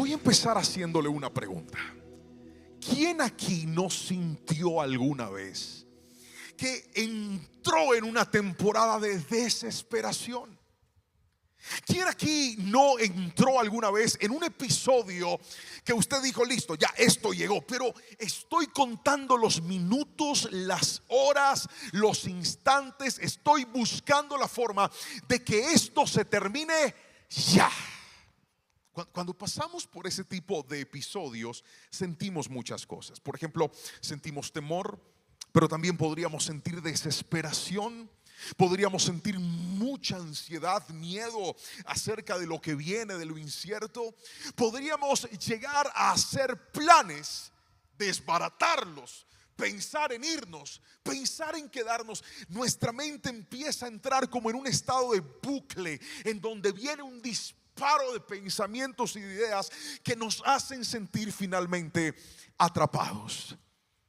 Voy a empezar haciéndole una pregunta. ¿Quién aquí no sintió alguna vez que entró en una temporada de desesperación? ¿Quién aquí no entró alguna vez en un episodio que usted dijo, listo, ya esto llegó, pero estoy contando los minutos, las horas, los instantes, estoy buscando la forma de que esto se termine ya? Cuando pasamos por ese tipo de episodios, sentimos muchas cosas. Por ejemplo, sentimos temor, pero también podríamos sentir desesperación. Podríamos sentir mucha ansiedad, miedo acerca de lo que viene, de lo incierto. Podríamos llegar a hacer planes, desbaratarlos, pensar en irnos, pensar en quedarnos. Nuestra mente empieza a entrar como en un estado de bucle, en donde viene un disparo de pensamientos y de ideas que nos hacen sentir finalmente atrapados.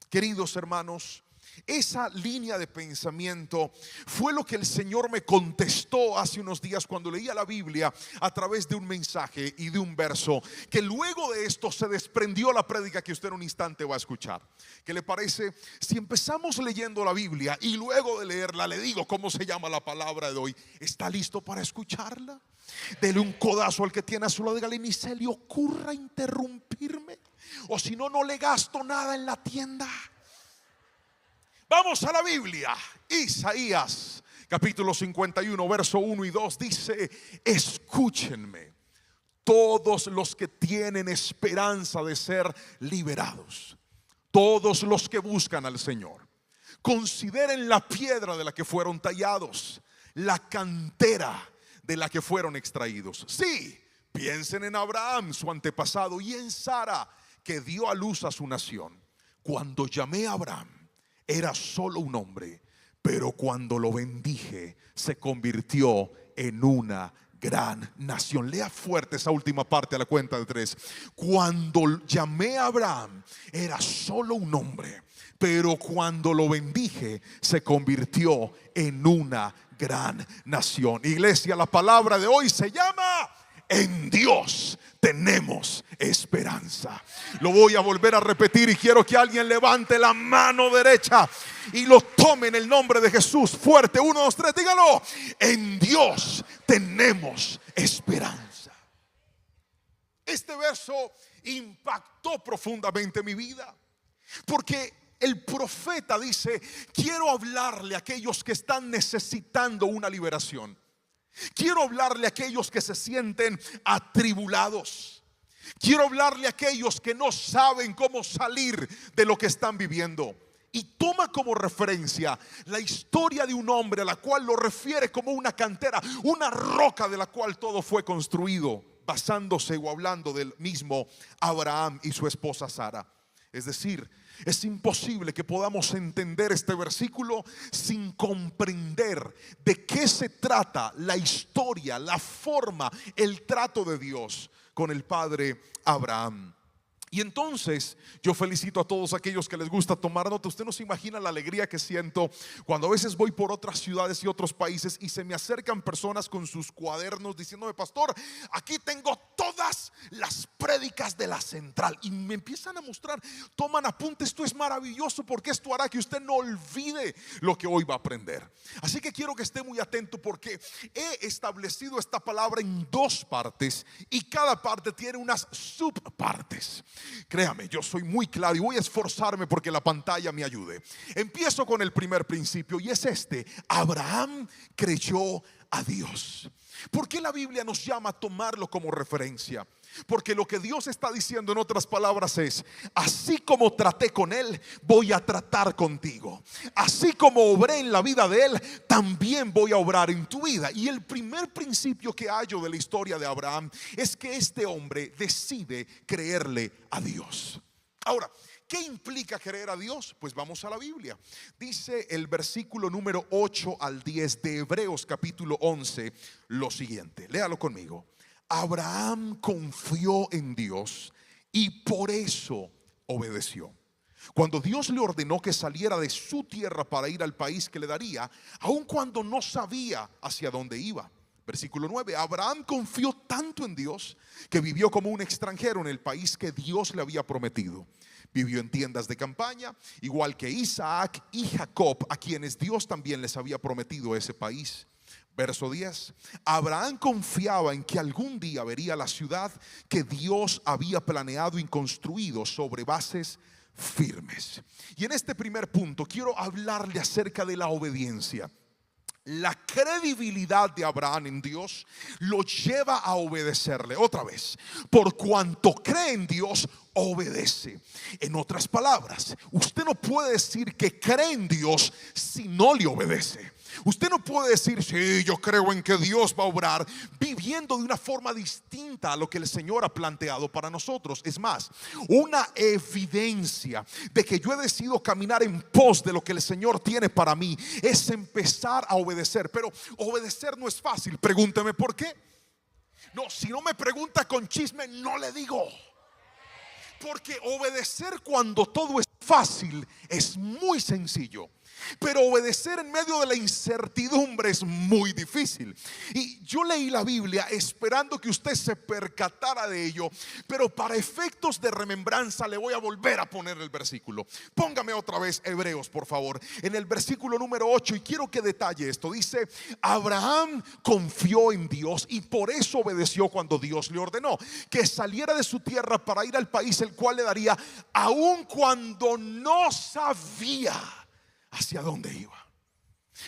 Queridos hermanos, esa línea de pensamiento fue lo que el Señor me contestó hace unos días cuando leía la Biblia a través de un mensaje y de un verso, que luego de esto se desprendió la prédica que usted en un instante va a escuchar. ¿Qué le parece si empezamos leyendo la Biblia y luego de leerla le digo cómo se llama la palabra de hoy? ¿Está listo para escucharla? Dele un codazo al que tiene a su lado, dígale: ni se le ocurra interrumpirme, o si no, no le gasto nada en la tienda. Vamos a la Biblia. Isaías capítulo 51 verso 1 y 2 dice: escúchenme todos los que tienen esperanza de ser liberados, todos los que buscan al Señor. Consideren la piedra de la que fueron tallados, la cantera de la que fueron extraídos. Sí, piensen en Abraham, su antepasado, y en Sara, que dio a luz a su nación. Cuando llamé a Abraham, era solo un hombre, pero cuando lo bendije, se convirtió en una gran nación. Lea fuerte esa última parte a la cuenta de 3. Cuando llamé a Abraham, era solo un hombre, pero cuando lo bendije, se convirtió en una gran nación. Iglesia, la palabra de hoy se llama: en Dios tenemos esperanza. Lo voy a volver a repetir y quiero que alguien levante la mano derecha y lo tome en el nombre de Jesús. Fuerte, 1, 2, 3, dígalo: en Dios tenemos esperanza. Este verso impactó profundamente mi vida, porque el profeta dice: quiero hablarle a aquellos que están necesitando una liberación. Quiero hablarle a aquellos que se sienten atribulados. Quiero hablarle a aquellos que no saben cómo salir de lo que están viviendo. Y toma como referencia la historia de un hombre a la cual lo refiere como una cantera, una roca de la cual todo fue construido, basándose o hablando del mismo Abraham y su esposa Sara. Es decir, es imposible que podamos entender este versículo sin comprender de qué se trata la historia, la forma, el trato de Dios con el padre Abraham. Y entonces yo felicito a todos aquellos que les gusta tomar nota. Usted no se imagina la alegría que siento cuando a veces voy por otras ciudades y otros países y se me acercan personas con sus cuadernos diciéndome: pastor, aquí tengo todas las prédicas de la central, y me empiezan a mostrar, toman apuntes. Esto es maravilloso porque esto hará que usted no olvide lo que hoy va a aprender. Así que quiero que esté muy atento, porque he establecido esta palabra en 2 partes y cada parte tiene unas subpartes. Créame, yo soy muy claro y voy a esforzarme porque la pantalla me ayude. Empiezo con el primer principio y es este: Abraham creyó a Dios. ¿Por qué la Biblia nos llama a tomarlo como referencia? Porque lo que Dios está diciendo en otras palabras es: así como traté con él, voy a tratar contigo. Así como obré en la vida de él, también voy a obrar en tu vida. Y el primer principio que hallo de la historia de Abraham es que este hombre decide creerle a Dios. Ahora, ¿qué implica creer a Dios? Pues vamos a la Biblia. Dice el versículo número 8 al 10 de Hebreos capítulo 11 lo siguiente. Léalo conmigo. Abraham confió en Dios y por eso obedeció. Cuando Dios le ordenó que saliera de su tierra para ir al país que le daría, aun cuando no sabía hacia dónde iba. Versículo 9, Abraham confió tanto en Dios que vivió como un extranjero en el país que Dios le había prometido. Vivió en tiendas de campaña, igual que Isaac y Jacob, a quienes Dios también les había prometido ese país. Verso 10, Abraham confiaba en que algún día vería la ciudad que Dios había planeado y construido sobre bases firmes. Y en este primer punto quiero hablarle acerca de la obediencia. La credibilidad de Abraham en Dios lo lleva a obedecerle. Otra vez, por cuanto cree en Dios, obedece. En otras palabras, usted no puede decir que cree en Dios si no le obedece. Usted no puede decir, sí, yo creo en que Dios va a obrar, viviendo de una forma distinta a lo que el Señor ha planteado para nosotros. Es más, una evidencia de que yo he decidido caminar en pos de lo que el Señor tiene para mí es empezar a obedecer. Pero obedecer no es fácil. Pregúnteme por qué. No, si no me pregunta con chisme, no le digo. Porque obedecer cuando todo es fácil es muy sencillo, pero obedecer en medio de la incertidumbre es muy difícil. Y yo leí la Biblia esperando que usted se percatara de ello, pero para efectos de remembranza le voy a volver a poner el versículo. Póngame otra vez Hebreos, por favor, en el versículo número 8, y quiero que detalle esto. Dice, Abraham confió en Dios y por eso obedeció cuando Dios le ordenó que saliera de su tierra para ir al país el cual le daría, aun cuando no sabía hacia dónde iba.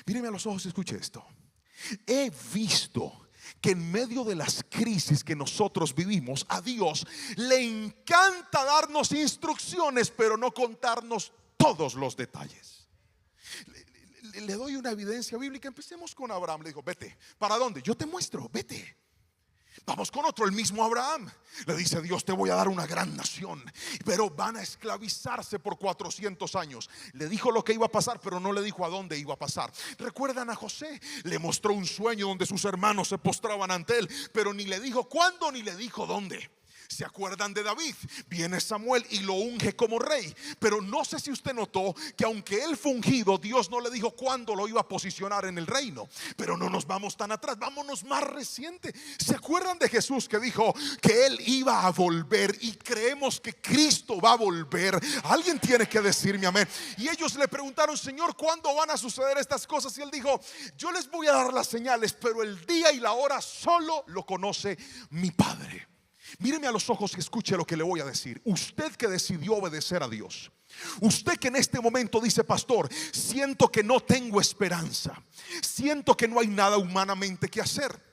Míreme a los ojos y escuche esto. He visto que en medio de las crisis que nosotros vivimos, a Dios le encanta darnos instrucciones, pero no contarnos todos los detalles. Le doy una evidencia bíblica. Empecemos con Abraham. Le dijo, vete. ¿Para dónde? Yo te muestro, vete. Vamos con otro, el mismo Abraham. Le dice Dios, te voy a dar una gran nación, pero van a esclavizarse por 400 años. Le dijo lo que iba a pasar, pero no le dijo a dónde iba a pasar. ¿Recuerdan a José? Le mostró un sueño donde sus hermanos se postraban ante él, pero ni le dijo cuándo ni le dijo dónde. ¿Se acuerdan de David? Viene Samuel y lo unge como rey, pero no sé si usted notó que aunque él fue ungido, Dios no le dijo cuándo lo iba a posicionar en el reino. Pero no nos vamos tan atrás, vámonos más reciente. ¿Se acuerdan de Jesús que dijo que él iba a volver? Y creemos que Cristo va a volver. Alguien tiene que decirme amén. Y ellos le preguntaron, Señor, ¿cuándo van a suceder estas cosas? Y él dijo, yo les voy a dar las señales, pero el día y la hora solo lo conoce mi Padre. Míreme a los ojos y escuche lo que le voy a decir. Usted que decidió obedecer a Dios, usted que en este momento dice, pastor, siento que no tengo esperanza, siento que no hay nada humanamente que hacer,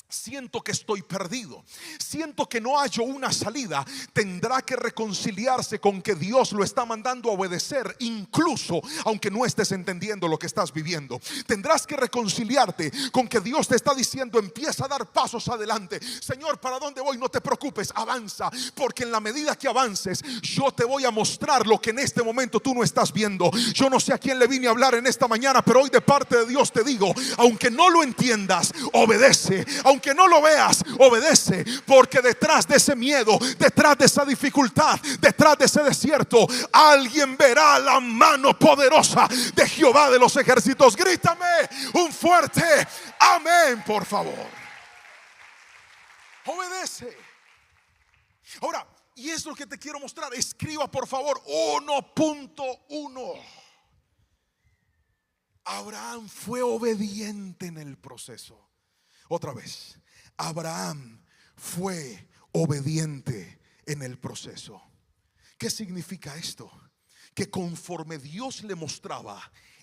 siento que estoy perdido, siento que no hallo una salida. Tendrá que reconciliarse con que Dios lo está mandando a obedecer, incluso aunque no estés entendiendo lo que estás viviendo. Tendrás que reconciliarte con que Dios te está diciendo, empieza a dar pasos adelante. Señor, ¿para dónde voy? No te preocupes, avanza, porque en la medida que avances, yo te voy a mostrar lo que en este momento tú no estás viendo. Yo no sé a quién le vine a hablar en esta mañana, pero hoy de parte de Dios te digo, aunque no lo entiendas, obedece. Aunque no lo veas, obedece, porque detrás de ese miedo, detrás de esa dificultad, detrás de ese desierto, alguien verá la mano poderosa de Jehová de los ejércitos. Grítame un fuerte amén, por favor. Obedece. Ahora, y es lo que te quiero mostrar. Escriba por favor 1.1. Abraham fue obediente en el proceso. Otra vez, Abraham fue obediente en el proceso. ¿Qué significa esto? Que conforme Dios le mostraba,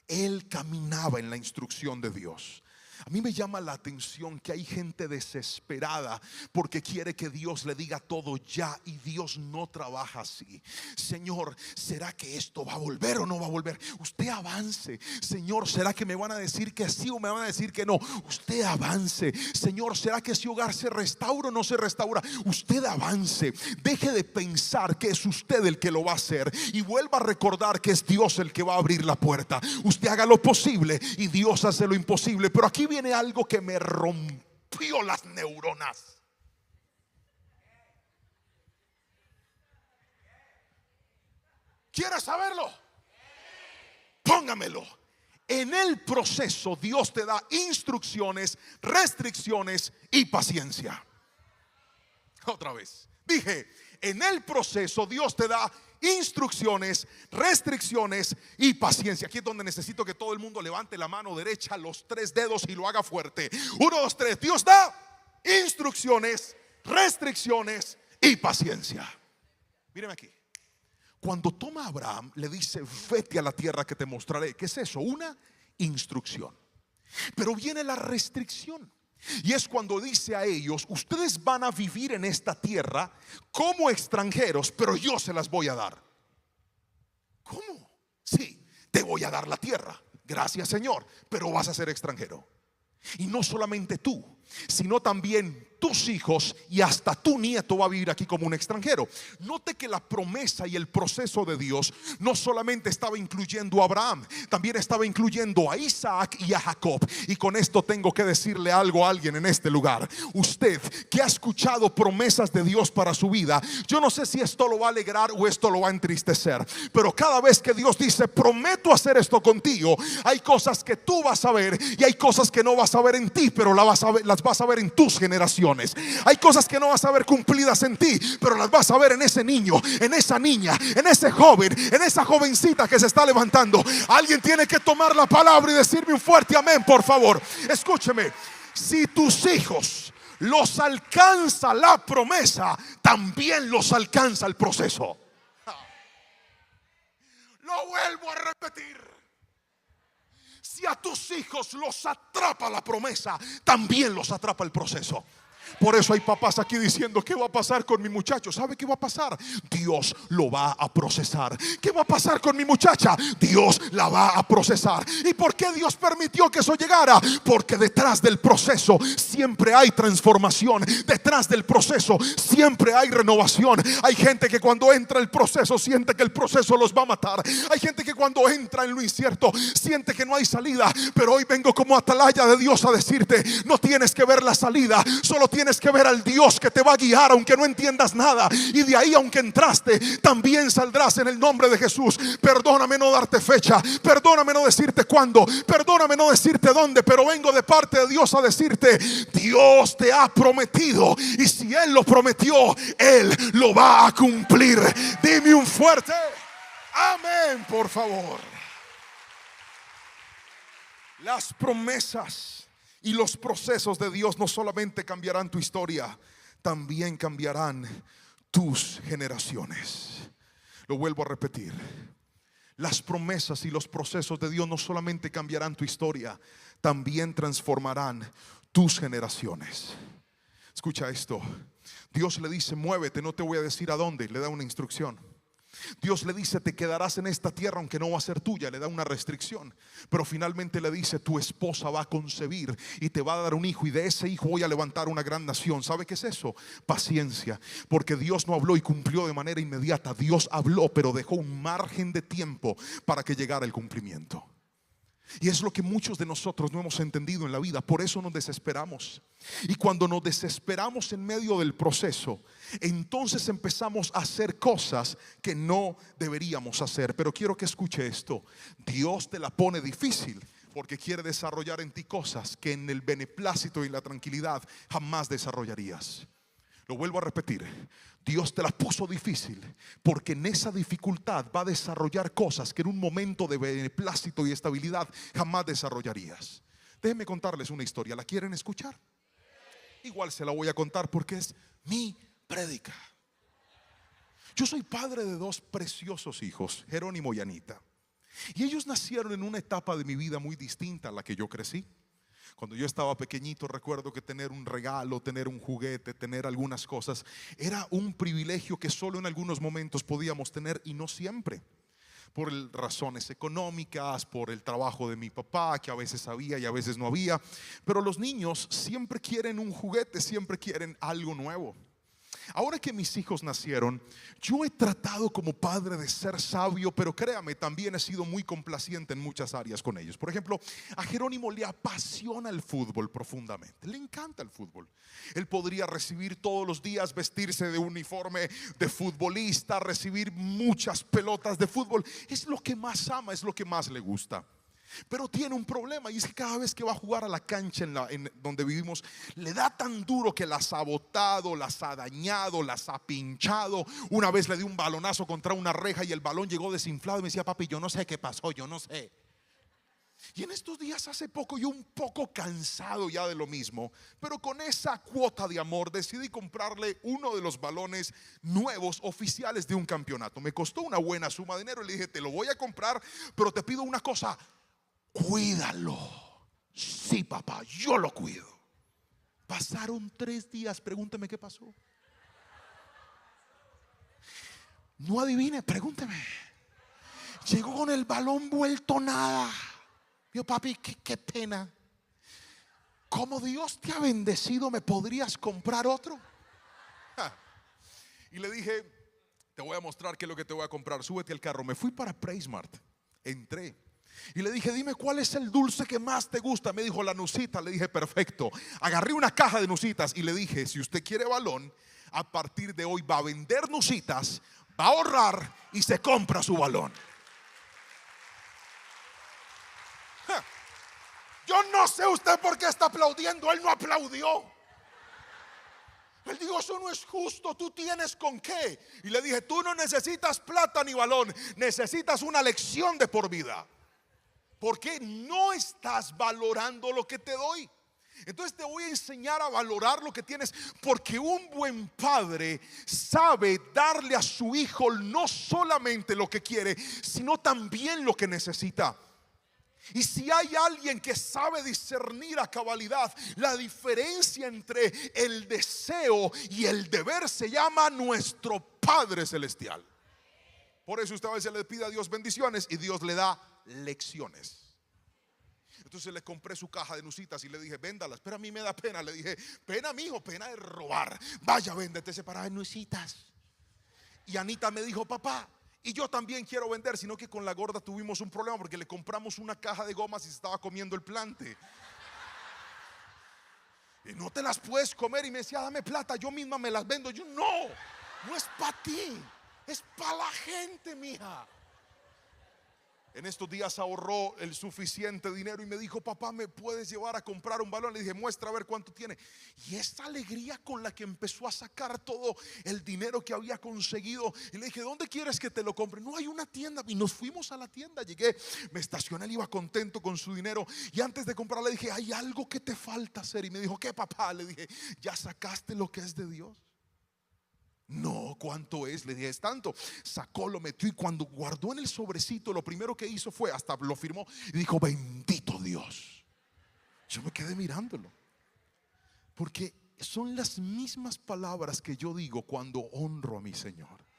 él caminaba en la instrucción de Dios. A mí me llama la atención que hay gente desesperada porque quiere que Dios le diga todo ya, y Dios no trabaja así. Señor, ¿será que esto va a volver o no va a volver? Usted avance. Señor, ¿será que me van a decir que sí o me van a decir que no? Usted avance. Señor, ¿será que ese hogar se restaura o no se restaura? Usted avance. Deje de pensar que es usted el que lo va a hacer y vuelva a recordar que es Dios el que va a abrir la puerta. Usted haga lo posible y Dios hace lo imposible. Pero aquí viene algo que me rompió las neuronas. ¿Quieres saberlo? Póngamelo. en el proceso Dios te da instrucciones, restricciones y paciencia. Otra vez, dije, en el proceso Dios te da instrucciones, restricciones y paciencia. Aquí es donde necesito que todo el mundo levante la mano derecha, los 3 dedos y lo haga fuerte. 1, 2, 3. Dios da instrucciones, restricciones y paciencia. Míreme aquí. Cuando toma a Abraham, le dice: vete a la tierra que te mostraré. ¿Qué es eso? Una instrucción. Pero viene la restricción. Y es cuando dice a ellos: ustedes van a vivir en esta tierra como extranjeros, pero yo se las voy a dar. ¿Cómo? Sí, te voy a dar la tierra. Gracias, Señor, pero vas a ser extranjero. Y no solamente tú, sino también tus hijos, y hasta tu nieto va a vivir aquí como un extranjero. Note que la promesa y el proceso de Dios no solamente estaba incluyendo a Abraham, también estaba incluyendo a Isaac y a Jacob. Y con esto tengo que decirle algo a alguien en este lugar. Usted que ha escuchado promesas de Dios para su vida, yo no sé si esto lo va a alegrar o esto lo va a entristecer, pero cada vez que Dios dice: prometo hacer esto contigo, hay cosas que tú vas a ver y hay cosas que no vas a ver en ti, pero las vas a ver en tus generaciones. Hay cosas que no vas a ver cumplidas en ti, pero las vas a ver en ese niño, en esa niña, en ese joven, en esa jovencita que se está levantando. Alguien tiene que tomar la palabra y decirme un fuerte amén, por favor. Escúcheme, si tus hijos los alcanza la promesa, también los alcanza el proceso. Lo vuelvo a repetir. Si a tus hijos los atrapa la promesa, también los atrapa el proceso. Por eso hay papás aquí diciendo: ¿qué va a pasar con mi muchacho? ¿Sabe qué va a pasar? Dios lo va a procesar. ¿Qué va a pasar con mi muchacha? Dios la va a procesar. ¿Y por qué Dios permitió que eso llegara? Porque detrás del proceso siempre hay transformación. Detrás del proceso siempre hay renovación. Hay gente que cuando entra el proceso siente que el proceso los va a matar. Hay gente que cuando entra en lo incierto siente que no hay salida. Pero hoy vengo como atalaya de Dios a decirte: no tienes que ver la salida, solo tienes que ver al Dios que te va a guiar aunque no entiendas nada. Y de ahí, aunque entraste, también saldrás en el nombre de Jesús. Perdóname no darte fecha, perdóname no decirte cuándo, perdóname no decirte dónde, pero vengo de parte de Dios a decirte: Dios te ha prometido, y si Él lo prometió, Él lo va a cumplir. Dime un fuerte amén, por favor. Las promesas y los procesos de Dios no solamente cambiarán tu historia, también cambiarán tus generaciones. Lo vuelvo a repetir. Las promesas y los procesos de Dios no solamente cambiarán tu historia, también transformarán tus generaciones. Escucha esto. Dios le dice: muévete, no te voy a decir a dónde. Le da una instrucción. Dios le dice: te quedarás en esta tierra aunque no va a ser tuya. Le da una restricción. Pero finalmente le dice: tu esposa va a concebir y te va a dar un hijo, y de ese hijo voy a levantar una gran nación. ¿Sabe qué es eso? Paciencia. Porque Dios no habló y cumplió de manera inmediata. Dios habló, pero dejó un margen de tiempo para que llegara el cumplimiento. Y es lo que muchos de nosotros no hemos entendido en la vida. Por eso nos desesperamos. Y cuando nos desesperamos en medio del proceso, entonces empezamos a hacer cosas que no deberíamos hacer. Pero quiero que escuche esto: Dios te la pone difícil porque quiere desarrollar en ti cosas que en el beneplácito y la tranquilidad jamás desarrollarías. Lo vuelvo a repetir: Dios te la puso difícil porque en esa dificultad va a desarrollar cosas que en un momento de beneplácito y estabilidad jamás desarrollarías. Déjenme contarles una historia. ¿La quieren escuchar? Igual se la voy a contar porque es mi prédica. Yo soy padre de 2 preciosos hijos, Jerónimo y Anita. Y ellos nacieron en una etapa de mi vida muy distinta a la que yo crecí. Cuando yo estaba pequeñito, recuerdo que tener un regalo, tener un juguete, tener algunas cosas era un privilegio que solo en algunos momentos podíamos tener, y no siempre. Por razones económicas, por el trabajo de mi papá, que a veces había y a veces no había. Pero los niños siempre quieren un juguete, siempre quieren algo nuevo. Ahora que mis hijos nacieron, yo he tratado como padre de ser sabio, pero créame, también he sido muy complaciente en muchas áreas con ellos. Por ejemplo, a Jerónimo le apasiona el fútbol profundamente, le encanta el fútbol. Él podría recibir todos los días, vestirse de uniforme de futbolista, recibir muchas pelotas de fútbol. Es lo que más ama, es lo que más le gusta. Pero tiene un problema, y es que cada vez que va a jugar a la cancha en donde vivimos, le da tan duro que las ha botado, las ha dañado, las ha pinchado. Una vez le di un balonazo contra una reja y el balón llegó desinflado y me decía: papi, yo no sé qué pasó, yo no sé. Y en estos días, hace poco, yo un poco cansado ya de lo mismo, pero con esa cuota de amor decidí comprarle uno de los balones nuevos oficiales de un campeonato. Me costó una buena suma de dinero y le dije: te lo voy a comprar, pero te pido una cosa, cuídalo. Sí, papá, yo lo cuido. Pasaron 3 días, pregúnteme qué pasó. No adivine, pregúnteme. Llegó con el balón vuelto nada. Yo: papi, qué pena. Como Dios te ha bendecido, ¿me podrías comprar otro? Y le dije: te voy a mostrar qué es lo que te voy a comprar. Súbete al carro. Me fui para PriceMart. Entré y le dije: dime cuál es el dulce que más te gusta. Me dijo: la nucita. Le dije: perfecto. Agarré una caja de nucitas y le dije: si usted quiere balón, a partir de hoy va a vender nucitas, va a ahorrar y se compra su balón. Yo no sé usted por qué está aplaudiendo. Él no aplaudió. Él dijo: eso no es justo, tú tienes con qué. Y le dije: tú no necesitas plata ni balón, necesitas una lección de por vida, porque no estás valorando lo que te doy. Entonces te voy a enseñar a valorar lo que tienes, porque un buen padre sabe darle a su hijo no solamente lo que quiere, sino también lo que necesita. Y si hay alguien que sabe discernir a cabalidad la diferencia entre el deseo y el deber, se llama nuestro Padre Celestial. Por eso usted a veces le pide a Dios bendiciones y Dios le da lecciones. Entonces le compré su caja de nucitas y le dije: véndalas. Pero a mí me da pena. Le dije: pena, mijo, pena de robar. Vaya, véndete separada de nucitas. Y Anita me dijo: papá, y yo también quiero vender. Sino que con la gorda tuvimos un problema, porque le compramos una caja de gomas y se estaba comiendo el plante. Y no te las puedes comer. Y me decía: dame plata, yo misma me las vendo. Yo: no es para ti, es para la gente, mija. En estos días ahorró el suficiente dinero y me dijo: papá, ¿me puedes llevar a comprar un balón? Le dije: muestra a ver cuánto tiene. Y esa alegría con la que empezó a sacar todo el dinero que había conseguido. Y le dije: ¿dónde quieres que te lo compre? No hay una tienda. Y nos fuimos a la tienda. Llegué, me estacioné, él iba contento con su dinero. Y antes de comprar le dije: hay algo que te falta hacer. Y me dijo: ¿qué, papá? Le dije: ¿ya sacaste lo que es de Dios? No, ¿cuánto es? Le dije: es tanto. Sacó, lo metió, y cuando guardó en el sobrecito, lo primero que hizo fue, hasta lo firmó y dijo: bendito Dios. Yo me quedé mirándolo, porque son las mismas palabras que yo digo cuando honro a mi Señor.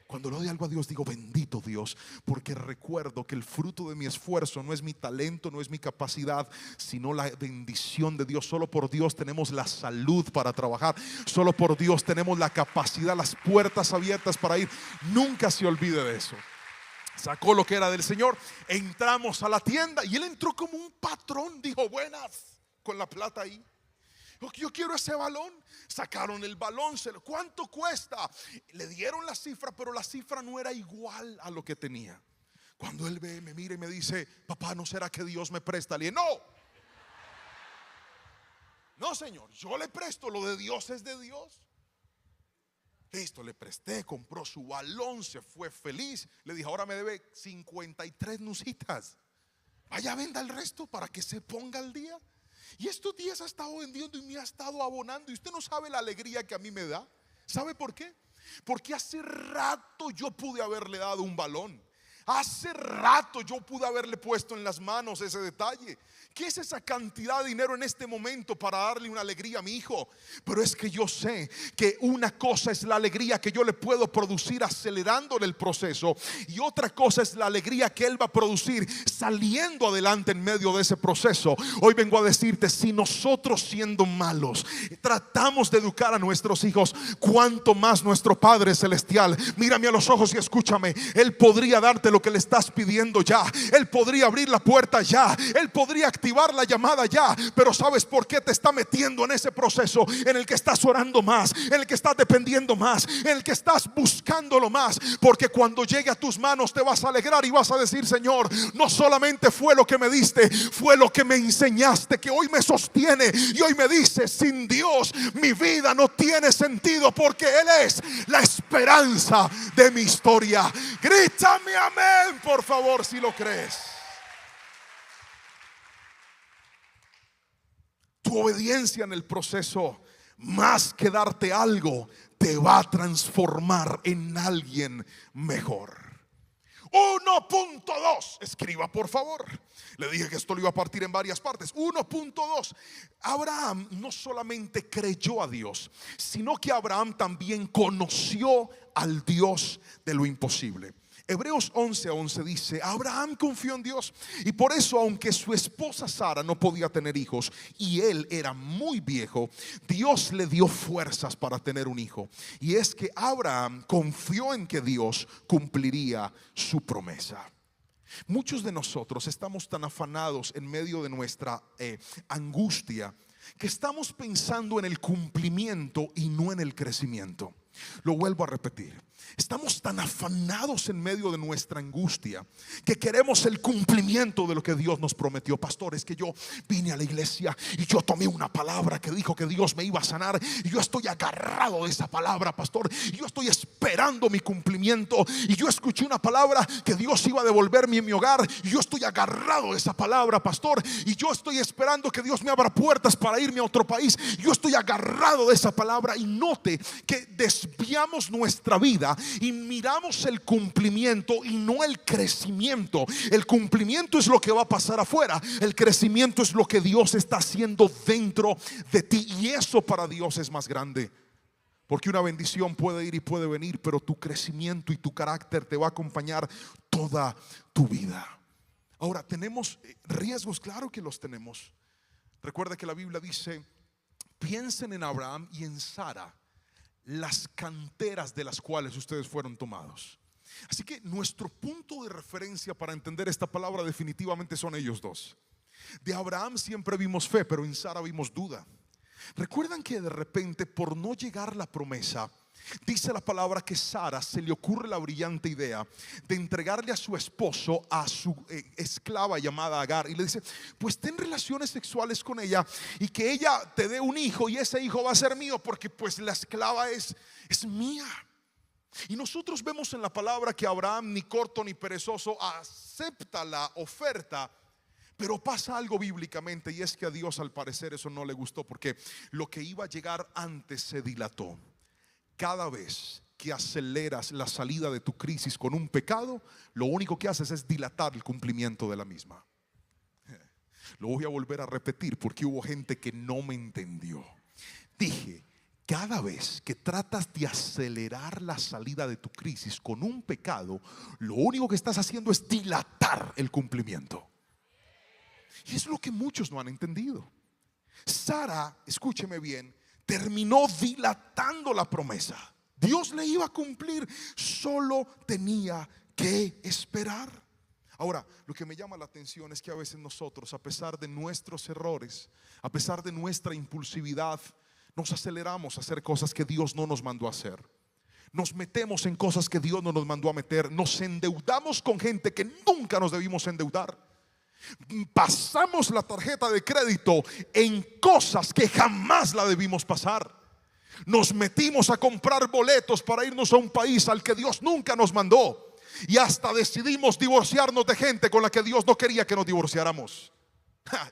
Cuando le doy algo a Dios, digo: bendito Dios, porque recuerdo que el fruto de mi esfuerzo no es mi talento, no es mi capacidad, sino la bendición de Dios. Solo por Dios tenemos la salud para trabajar, solo por Dios tenemos la capacidad, las puertas abiertas para ir. Nunca se olvide de eso. Sacó lo que era del Señor, entramos a la tienda y él entró como un patrón. Dijo: buenas, con la plata ahí. Yo quiero ese balón. Sacaron el balón. ¿Cuánto cuesta? Le dieron la cifra, pero la cifra no era igual a lo que tenía. Cuando él ve, me mira y me dice: papá, ¿no será que Dios me presta? Le dije: no señor, yo le presto, lo de Dios es de Dios. Listo, le presté, compró su balón, se fue feliz. Le dije: ahora me debe 53 nucitas. Vaya, venda el resto para que se ponga al día. Y estos días ha estado vendiendo y me ha estado abonando. Y usted no sabe la alegría que a mí me da. ¿Sabe por qué? Porque hace rato yo pude haberle dado un balón. Hace rato yo pude haberle puesto en las manos ese detalle. ¿Qué es esa cantidad de dinero en este momento para darle una alegría a mi hijo? Pero es que yo sé que una cosa es la alegría que yo le puedo producir acelerándole el proceso, y otra cosa es la alegría que él va a producir saliendo adelante en medio de ese proceso. Hoy vengo a decirte: si nosotros, siendo malos, tratamos de educar a nuestros hijos, cuánto más nuestro Padre Celestial. Mírame a los ojos y escúchame. Él podría darte lo que le estás pidiendo ya. Él podría abrir la puerta ya. Él podría activar la llamada ya. Pero ¿sabes por qué te está metiendo en ese proceso en el que estás orando más, en el que estás dependiendo más, en el que estás buscándolo más? Porque cuando llegue a tus manos te vas a alegrar y vas a decir: Señor, no solamente fue lo que me diste, fue lo que me enseñaste, que hoy me sostiene y hoy me dice: sin Dios mi vida no tiene sentido, porque Él es la esperanza de mi historia. Grítame amén, por favor, si lo crees. Tu obediencia en el proceso, más que darte algo, te va a transformar en alguien mejor. 1.2, escriba por favor. Le dije que esto lo iba a partir en varias partes. 1.2. Abraham no solamente creyó a Dios, sino que Abraham también conoció al Dios de lo imposible. Hebreos 11:11 dice: Abraham confió en Dios, y por eso, aunque su esposa Sara no podía tener hijos y él era muy viejo, Dios le dio fuerzas para tener un hijo. Y es que Abraham confió en que Dios cumpliría su promesa. Muchos de nosotros estamos tan afanados en medio de nuestra angustia, que estamos pensando en el cumplimiento y no en el crecimiento. Lo vuelvo a repetir: estamos tan afanados en medio de nuestra angustia que queremos el cumplimiento de lo que Dios nos prometió. Pastor, es que yo vine a la iglesia y yo tomé una palabra que dijo que Dios me iba a sanar, y yo estoy agarrado de esa palabra, pastor, y yo estoy esperando mi cumplimiento. Y yo escuché una palabra que Dios iba a devolverme en mi hogar, y yo estoy agarrado de esa palabra, pastor, y yo estoy esperando que Dios me abra puertas para irme a otro país. Yo estoy agarrado de esa palabra. Y note que desviamos nuestra vida y miramos el cumplimiento y no el crecimiento. El cumplimiento es lo que va a pasar afuera, el crecimiento es lo que Dios está haciendo dentro de ti, y eso para Dios es más grande. Porque una bendición puede ir y puede venir, pero tu crecimiento y tu carácter te va a acompañar toda tu vida. Ahora, ¿tenemos riesgos? Claro que los tenemos. Recuerda que la Biblia dice: piensen en Abraham y en Sara, las canteras de las cuales ustedes fueron tomados. Así que nuestro punto de referencia para entender esta palabra definitivamente son ellos dos. De Abraham siempre vimos fe, pero en Sara vimos duda. Recuerdan que de repente, por no llegar la promesa, dice la palabra que Sara se le ocurre la brillante idea de entregarle a su esposo a su esclava llamada Agar, y le dice: pues ten relaciones sexuales con ella y que ella te dé un hijo, y ese hijo va a ser mío, porque pues la esclava es mía. Y nosotros vemos en la palabra que Abraham, ni corto ni perezoso, acepta la oferta. Pero pasa algo bíblicamente, y es que a Dios al parecer eso no le gustó, porque lo que iba a llegar antes se dilató. Cada vez que aceleras la salida de tu crisis con un pecado, lo único que haces es dilatar el cumplimiento de la misma. Lo voy a volver a repetir porque hubo gente que no me entendió. Dije: cada vez que tratas de acelerar la salida de tu crisis con un pecado, lo único que estás haciendo es dilatar el cumplimiento. Y es lo que muchos no han entendido. Sara, escúcheme bien, terminó dilatando la promesa. Dios le iba a cumplir, solo tenía que esperar. Ahora, lo que me llama la atención es que a veces nosotros, a pesar de nuestros errores, a pesar de nuestra impulsividad, nos aceleramos a hacer cosas que Dios no nos mandó a hacer. Nos metemos en cosas que Dios no nos mandó a meter. Nos endeudamos con gente que nunca nos debimos endeudar. Pasamos la tarjeta de crédito en cosas que jamás la debimos pasar. Nos metimos a comprar boletos para irnos a un país al que Dios nunca nos mandó. Y hasta decidimos divorciarnos de gente con la que Dios no quería que nos divorciáramos.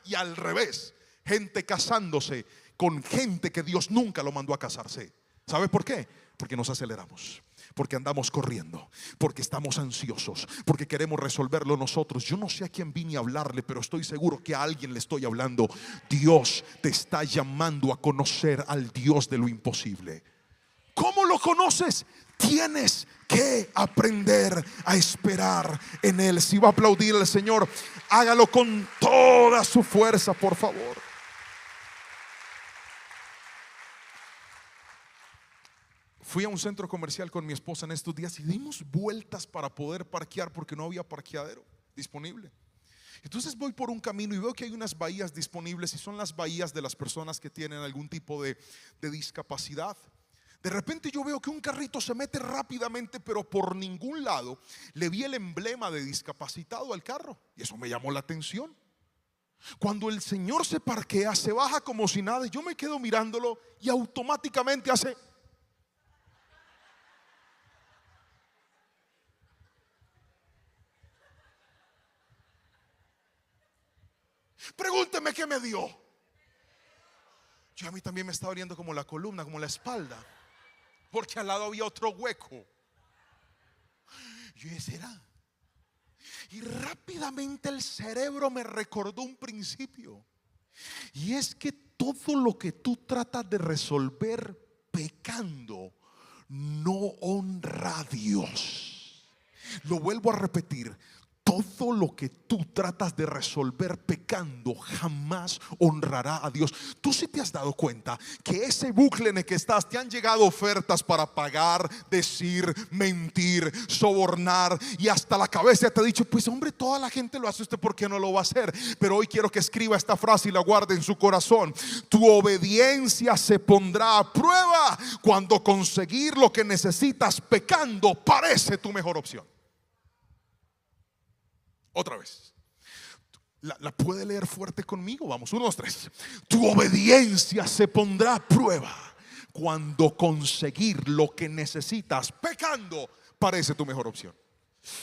Y al revés, gente casándose con gente que Dios nunca lo mandó a casarse. ¿Sabe por qué? Porque nos aceleramos, porque andamos corriendo, porque estamos ansiosos, porque queremos resolverlo nosotros. Yo no sé a quién vine a hablarle, pero estoy seguro que a alguien le estoy hablando. Dios te está llamando a conocer al Dios de lo imposible. ¿Cómo lo conoces? Tienes que aprender a esperar en Él. Si va a aplaudir al Señor, hágalo con toda su fuerza, por favor. Fui a un centro comercial con mi esposa en estos días y dimos vueltas para poder parquear porque no había parqueadero disponible. Entonces voy por un camino y veo que hay unas bahías disponibles y son las bahías de las personas que tienen algún tipo de discapacidad. De repente yo veo que un carrito se mete rápidamente, pero por ningún lado le vi el emblema de discapacitado al carro, y eso me llamó la atención. Cuando el señor se parquea, se baja como si nada, y yo me quedo mirándolo y automáticamente hace... Pregúnteme qué me dio. Yo, a mí también me estaba doliendo como la columna, como la espalda, porque al lado había otro hueco. Yo dije, ¿será? Y rápidamente el cerebro me recordó un principio, y es que todo lo que tú tratas de resolver pecando no honra a Dios. Lo vuelvo a repetir: todo lo que tú tratas de resolver pecando jamás honrará a Dios. Tú sí te has dado cuenta que ese bucle en el que estás, te han llegado ofertas para pagar, decir, mentir, sobornar, y hasta la cabeza te ha dicho, pues hombre, toda la gente lo hace, ¿usted por qué no lo va a hacer? Pero hoy quiero que escriba esta frase y la guarde en su corazón: tu obediencia se pondrá a prueba cuando conseguir lo que necesitas pecando parece tu mejor opción. Otra vez, la puede leer fuerte conmigo. Vamos, 1, 2, 3. Tu obediencia se pondrá a prueba cuando conseguir lo que necesitas pecando parece tu mejor opción.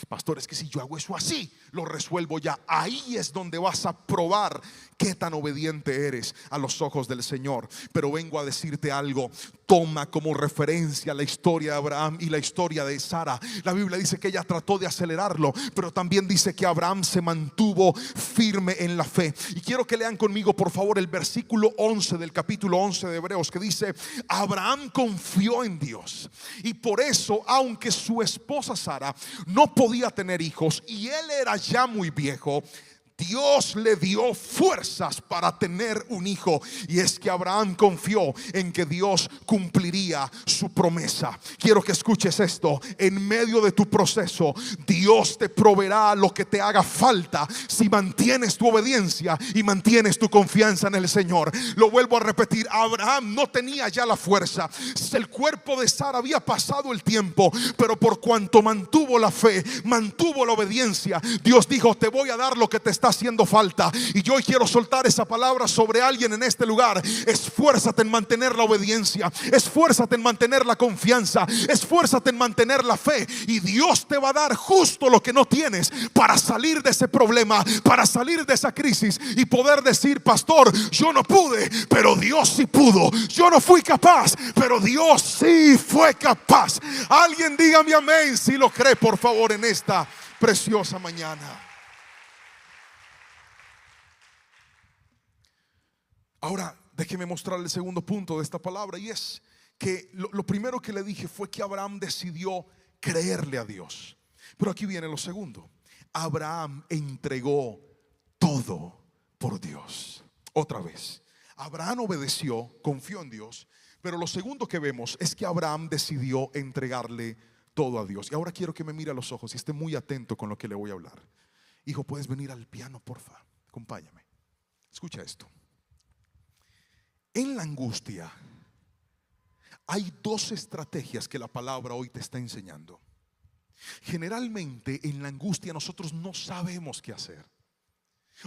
Pastor, es que si yo hago eso así, lo resuelvo ya. Ahí es donde vas a probar qué tan obediente eres a los ojos del Señor. Pero vengo a decirte algo: toma como referencia la historia de Abraham y la historia de Sara. La Biblia dice que ella trató de acelerarlo, pero también dice que Abraham se mantuvo firme en la fe. Y quiero que lean conmigo, por favor, el versículo 11 del capítulo 11 de Hebreos, que dice: Abraham confió en Dios, y por eso, aunque su esposa Sara no podía tener hijos y él era ya muy viejo, Dios le dio fuerzas para tener un hijo. Y es que Abraham confió en que Dios cumpliría su promesa. Quiero que escuches esto: en medio de tu proceso, Dios te proveerá lo que te haga falta si mantienes tu obediencia y mantienes tu confianza en el Señor. Lo vuelvo a repetir: Abraham no tenía ya la fuerza, el cuerpo de Sara había pasado el tiempo, pero por cuanto mantuvo la fe, mantuvo la obediencia, Dios dijo: te voy a dar lo que te está haciendo falta. Y yo hoy quiero soltar esa palabra sobre alguien en este lugar: esfuérzate en mantener la obediencia, esfuérzate en mantener la confianza, esfuérzate en mantener la fe, y Dios te va a dar justo lo que no tienes para salir de ese problema, para salir de esa crisis y poder decir: pastor, yo no pude, pero Dios sí pudo. Yo no fui capaz, pero Dios sí fue capaz. Alguien dígame amén si lo cree, por favor, en esta preciosa mañana. Ahora, déjeme mostrarle el segundo punto de esta palabra, y es que lo primero que le dije fue que Abraham decidió creerle a Dios. Pero aquí viene lo segundo: Abraham entregó todo por Dios. Otra vez, Abraham obedeció, confió en Dios, pero lo segundo que vemos es que Abraham decidió entregarle todo a Dios. Y ahora quiero que me mire a los ojos y esté muy atento con lo que le voy a hablar. Hijo, ¿puedes venir al piano, porfa? Acompáñame. Escucha esto. En la angustia hay dos estrategias que la palabra hoy te está enseñando. Generalmente en la angustia nosotros no sabemos qué hacer,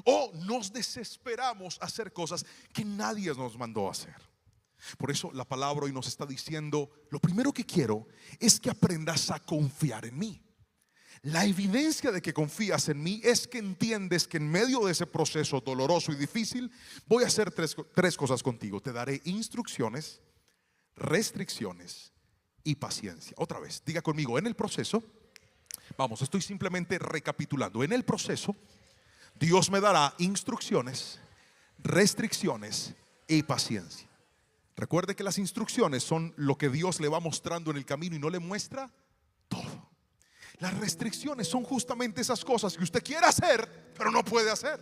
o nos desesperamos a hacer cosas que nadie nos mandó a hacer. Por eso la palabra hoy nos está diciendo: lo primero que quiero es que aprendas a confiar en mí. La evidencia de que confías en mí es que entiendes que en medio de ese proceso doloroso y difícil voy a hacer tres cosas contigo. Te daré instrucciones, restricciones y paciencia. Otra vez, diga conmigo: en el proceso, vamos, estoy simplemente recapitulando. En el proceso, Dios me dará instrucciones, restricciones y paciencia. Recuerde que las instrucciones son lo que Dios le va mostrando en el camino y no le muestra todo. Las restricciones son justamente esas cosas que usted quiere hacer, pero no puede hacer,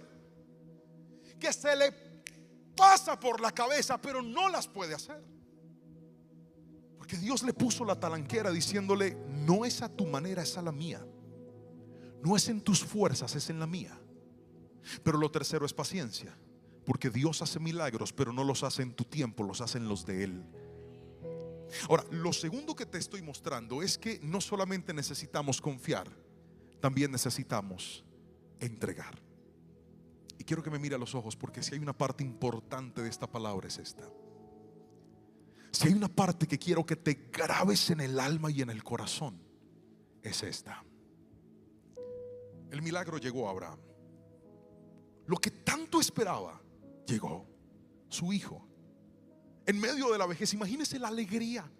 que se le pasa por la cabeza, pero no las puede hacer. Porque Dios le puso la talanquera diciéndole: no es a tu manera, es a la mía. No es en tus fuerzas, es en la mía. Pero lo tercero es paciencia, porque Dios hace milagros, pero no los hace en tu tiempo, los hace en los de Él. Ahora, lo segundo que te estoy mostrando es que no solamente necesitamos confiar, también necesitamos entregar. Y quiero que me mire a los ojos, porque si hay una parte importante de esta palabra es esta. Si hay una parte que quiero que te grabes en el alma y en el corazón, es esta. El milagro llegó a Abraham. Lo que tanto esperaba llegó, su hijo. En medio de la vejez, imagínese la alegría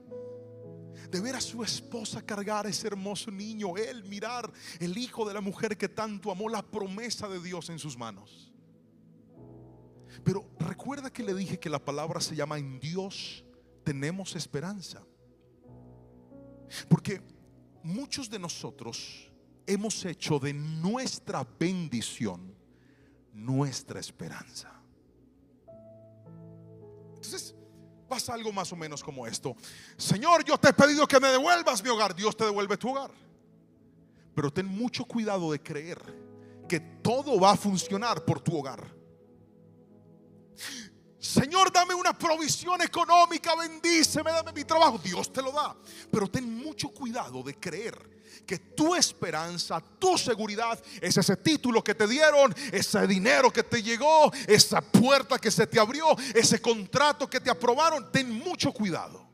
de ver a su esposa cargar ese hermoso niño, él mirar el hijo de la mujer que tanto amó, la promesa de Dios en sus manos. Pero recuerda que le dije que la palabra se llama: en Dios tenemos esperanza. Porque muchos de nosotros hemos hecho de nuestra bendición nuestra esperanza. Entonces pasa algo más o menos como esto: Señor, yo te he pedido que me devuelvas mi hogar. Dios te devuelve tu hogar. Pero ten mucho cuidado de creer que todo va a funcionar por tu hogar. Señor, dame una provisión económica, bendíceme, dame mi trabajo. Dios te lo da. Pero ten mucho cuidado de creer que tu esperanza, tu seguridad es ese título que te dieron, ese dinero que te llegó, esa puerta que se te abrió, ese contrato que te aprobaron. Ten mucho cuidado,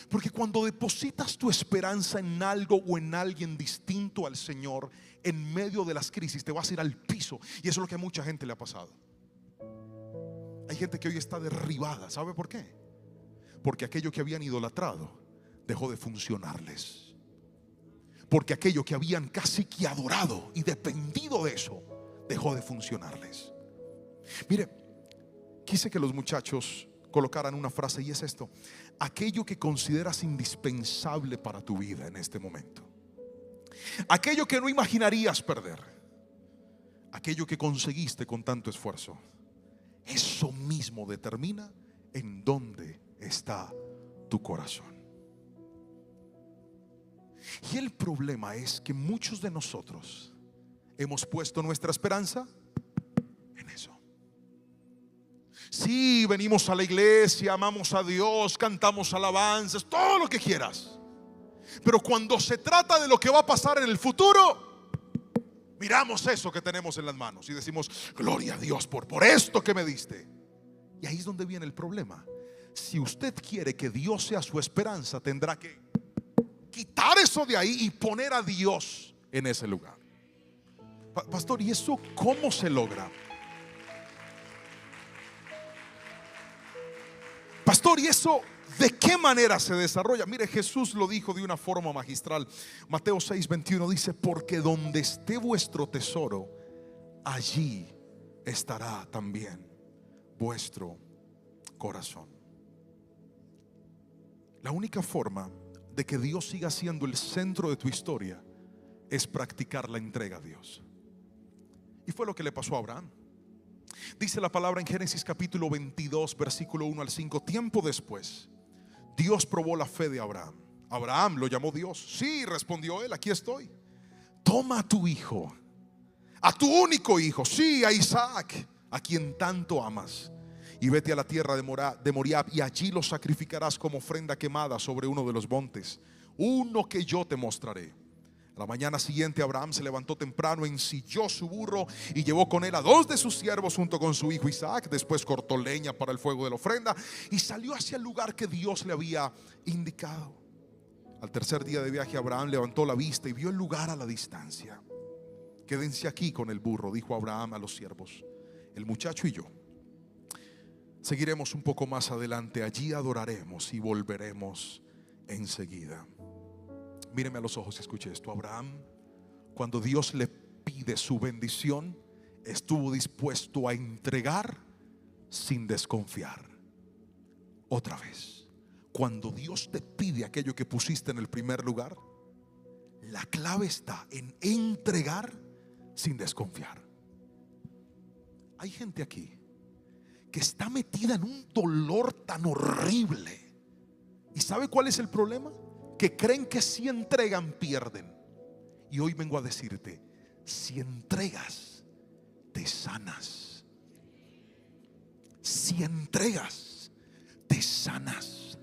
porque cuando depositas tu esperanza en algo o en alguien distinto al Señor, en medio de las crisis te vas a ir al piso. Y eso es lo que a mucha gente le ha pasado. Hay gente que hoy está derribada. ¿Sabe por qué? Porque aquello que habían idolatrado dejó de funcionarles. Porque aquello que habían casi que adorado y dependido de eso dejó de funcionarles. Mire, quise que los muchachos colocaran una frase, y es esto: aquello que consideras indispensable para tu vida en este momento, aquello que no imaginarías perder, aquello que conseguiste con tanto esfuerzo, eso mismo determina en dónde está tu corazón. Y el problema es que muchos de nosotros hemos puesto nuestra esperanza en eso. Sí, venimos a la iglesia, amamos a Dios, cantamos alabanzas, todo lo que quieras. Pero cuando se trata de lo que va a pasar en el futuro, miramos eso que tenemos en las manos y decimos: gloria a Dios por esto que me diste. Y ahí es donde viene el problema. Si usted quiere que Dios sea su esperanza, tendrá que quitar eso de ahí y poner a Dios en ese lugar. Pastor, ¿y eso cómo se logra? Pastor, ¿y eso de qué manera se desarrolla? Mire, Jesús lo dijo de una forma magistral. Mateo 6:21 dice: porque donde esté vuestro tesoro, allí estará también vuestro corazón. La única forma de que Dios siga siendo el centro de tu historia es practicar la entrega a Dios. Y fue lo que le pasó a Abraham. Dice la palabra en Génesis capítulo 22 versículo 1 al 5: tiempo después, Dios probó la fe de Abraham. Abraham lo llamó Dios. Sí, respondió él, aquí estoy. Toma a tu hijo, a tu único hijo, sí, a Isaac, a quien tanto amas, y vete a la tierra de Moriab, y allí lo sacrificarás como ofrenda quemada sobre uno de los montes, uno que yo te mostraré. A la mañana siguiente Abraham se levantó temprano, ensilló su burro y llevó con él a 2 de sus siervos junto con su hijo Isaac. Después cortó leña para el fuego de la ofrenda y salió hacia el lugar que Dios le había indicado. Al tercer día de viaje, Abraham levantó la vista y vio el lugar a la distancia. Quédense aquí con el burro, dijo Abraham a los siervos. El muchacho y yo seguiremos un poco más adelante. Allí adoraremos y volveremos enseguida. Míreme a los ojos y escuche esto. Abraham, cuando Dios le pide su bendición, estuvo dispuesto a entregar sin desconfiar. Otra vez, cuando Dios te pide aquello que pusiste en el primer lugar, la clave está en entregar sin desconfiar. Hay gente aquí que está metida en un dolor tan horrible ¿Y sabe cuál es el problema? Que creen que si entregan, pierden. Y hoy vengo a decirte, si entregas, te sanas. Si entregas, te sanas.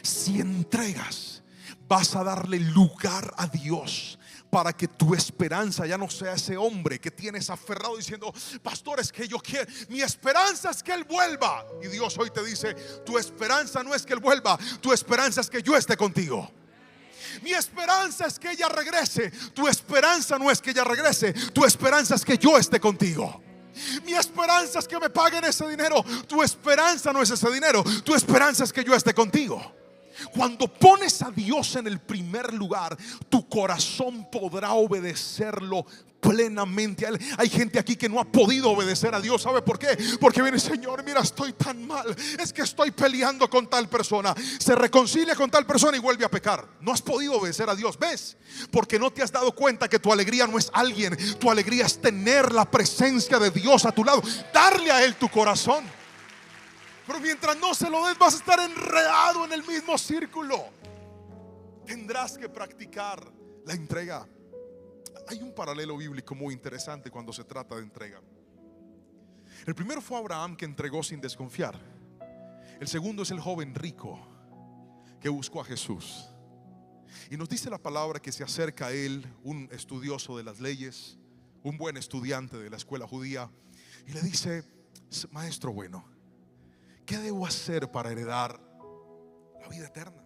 Si entregas, vas a darle lugar a Dios para que tu esperanza ya no sea ese hombre que tienes aferrado diciendo: pastor, es que yo quiero, mi esperanza es que Él vuelva. Y Dios hoy te dice: tu esperanza no es que Él vuelva, tu esperanza es que yo esté contigo. Mi esperanza es que ella regrese. Tu esperanza no es que ella regrese, tu esperanza es que yo esté contigo. Mi esperanza es que me paguen ese dinero. Tu esperanza no es ese dinero, tu esperanza es que yo esté contigo. Cuando pones a Dios en el primer lugar, tu corazón podrá obedecerlo plenamente a Él. Hay gente aquí que no ha podido obedecer a Dios. ¿Sabe por qué? Porque viene: Señor, mira, estoy tan mal, es que estoy peleando con tal persona. Se reconcilia con tal persona y vuelve a pecar. No has podido obedecer a Dios. ¿Ves? Porque no te has dado cuenta que tu alegría no es alguien. Tu alegría es tener la presencia de Dios a tu lado, darle a Él tu corazón. Pero mientras no se lo des, vas a estar enredado en el mismo círculo. Tendrás que practicar la entrega. Hay un paralelo bíblico muy interesante cuando se trata de entrega. El primero fue Abraham, que entregó sin desconfiar. El segundo es el joven rico que buscó a Jesús. Y nos dice la palabra que se acerca a él un estudioso de las leyes, un buen estudiante de la escuela judía, y le dice: maestro bueno, ¿qué debo hacer para heredar la vida eterna?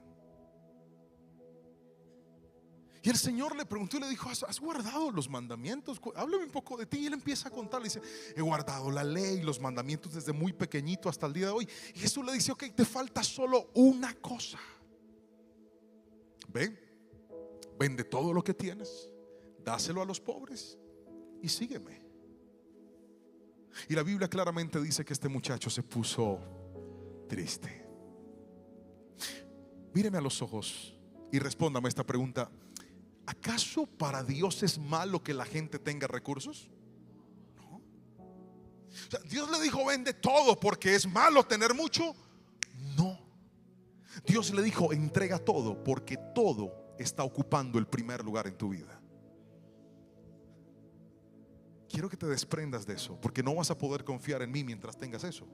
Y el Señor le preguntó y le dijo: ¿has guardado los mandamientos? Háblame un poco de ti. Y él empieza a contar, le dice: he guardado la ley, los mandamientos desde muy pequeñito hasta el día de hoy. Y Jesús le dice: ok, te falta solo una cosa. Ve, vende todo lo que tienes, dáselo a los pobres y sígueme. Y la Biblia claramente dice que este muchacho se puso triste. Míreme a los ojos y respóndame esta pregunta: ¿acaso para Dios es malo que la gente tenga recursos? No. O sea, Dios le dijo: vende todo porque es malo tener mucho. No. Dios le dijo: entrega todo porque todo está ocupando el primer lugar en tu vida. Quiero que te desprendas de eso, porque no vas a poder confiar en mí mientras tengas eso.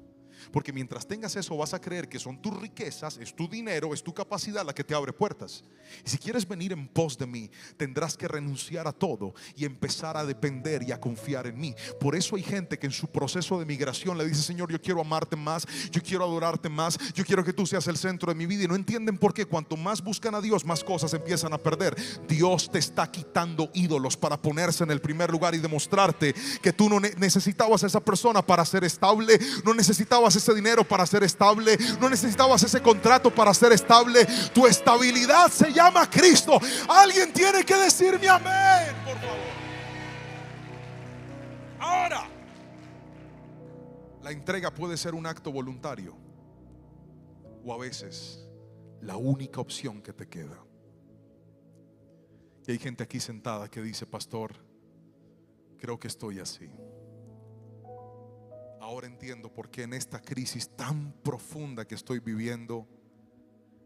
Porque mientras tengas eso, vas a creer que son tus riquezas, es tu dinero, es tu capacidad la que te abre puertas. Y si quieres venir en pos de mí, tendrás que renunciar a todo y empezar a depender y a confiar en mí. Por eso hay gente que en su proceso de migración le dice: Señor, yo quiero amarte más, yo quiero adorarte más, yo quiero que tú seas el centro de mi vida. Y no entienden por qué. Cuanto más buscan a Dios, más cosas empiezan a perder. Dios te está quitando ídolos para ponerse en el primer lugar y demostrarte que tú no necesitabas a esa persona para ser estable, no necesitabas ese dinero para ser estable, no necesitabas ese contrato para ser estable. Tu estabilidad se llama Cristo. Alguien tiene que decirme amén, por favor. Ahora, la entrega puede ser un acto voluntario o a veces la única opción que te queda. Y hay gente aquí sentada que dice: pastor, creo que estoy así. Ahora entiendo por qué en esta crisis tan profunda que estoy viviendo,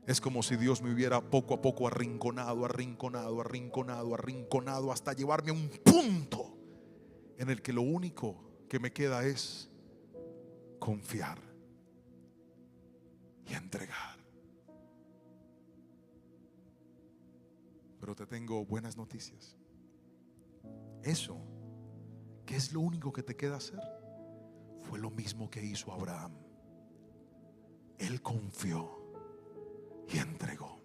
es como si Dios me hubiera poco a poco arrinconado hasta llevarme a un punto en el que lo único que me queda es confiar y entregar. Pero te tengo buenas noticias. Eso, que es lo único que te queda hacer, fue lo mismo que hizo Abraham. Él confió y entregó.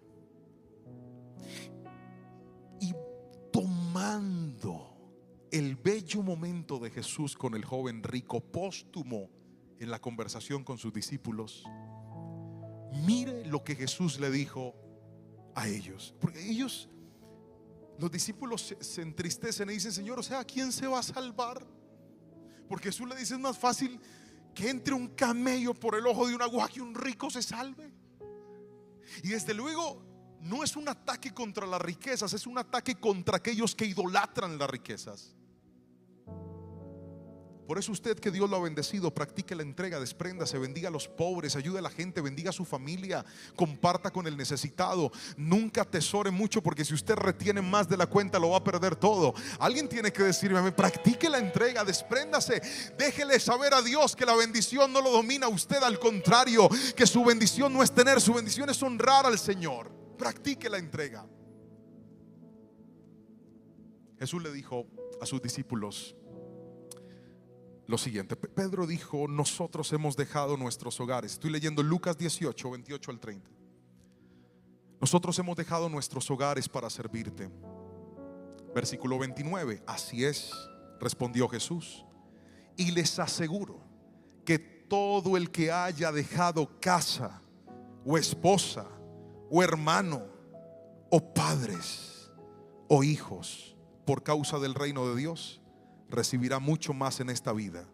Y tomando el bello momento de Jesús con el joven rico, póstumo en la conversación con sus discípulos, mire lo que Jesús le dijo a ellos. Porque ellos, los discípulos, se entristecen y dicen: Señor, o sea, ¿quién se va a salvar? Porque Jesús le dice: es más fácil que entre un camello por el ojo de una aguja que un rico se salve. Y desde luego no es un ataque contra las riquezas, es un ataque contra aquellos que idolatran las riquezas. Por eso usted, que Dios lo ha bendecido, practique la entrega, despréndase, bendiga a los pobres, ayude a la gente, bendiga a su familia, comparta con el necesitado. Nunca atesore mucho, porque si usted retiene más de la cuenta lo va a perder todo. Alguien tiene que decirme: practique la entrega, despréndase, déjele saber a Dios que la bendición no lo domina a usted, al contrario, que su bendición no es tener, su bendición es honrar al Señor. Practique la entrega. Jesús le dijo a sus discípulos lo siguiente. Pedro dijo: nosotros hemos dejado nuestros hogares. Estoy leyendo Lucas 18, 28 al 30. Nosotros hemos dejado nuestros hogares para servirte. Versículo 29. Así es, respondió Jesús, y les aseguro que todo el que haya dejado casa, o esposa, o hermano, o padres, o hijos, por causa del reino de Dios, recibirá mucho más en esta vida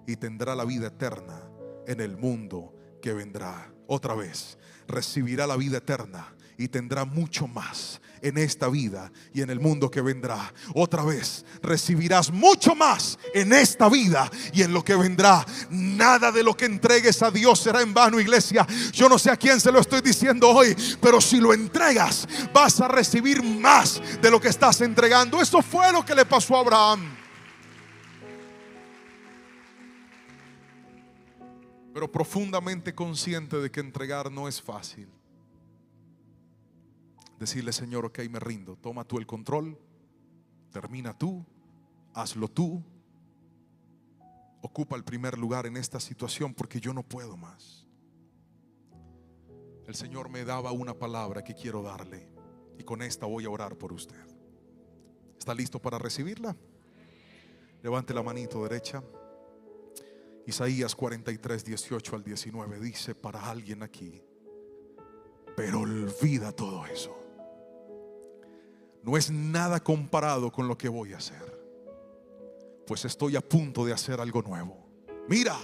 y tendrá la vida eterna en el mundo que vendrá. Otra vez, recibirá la vida eterna y tendrá mucho más en esta vida y en el mundo que vendrá. Otra vez, recibirás mucho más en esta vida y en lo que vendrá. Nada de lo que entregues a Dios será en vano, iglesia. Yo no sé a quién se lo estoy diciendo hoy, pero si lo entregas, vas a recibir más de lo que estás entregando. Eso fue lo que le pasó a Abraham. Pero profundamente consciente de que entregar no es fácil. Decirle: Señor, ok, me rindo, toma tú el control, termina tú, hazlo tú, ocupa el primer lugar en esta situación, porque yo no puedo más. El Señor me daba una palabra que quiero darle, y con esta voy a orar por usted. ¿Está listo para recibirla? Levante la manito derecha. Isaías 43, 18 al 19 dice para alguien aquí: pero olvida todo eso. No es nada comparado con lo que voy a hacer, pues estoy a punto de hacer algo nuevo. Mira,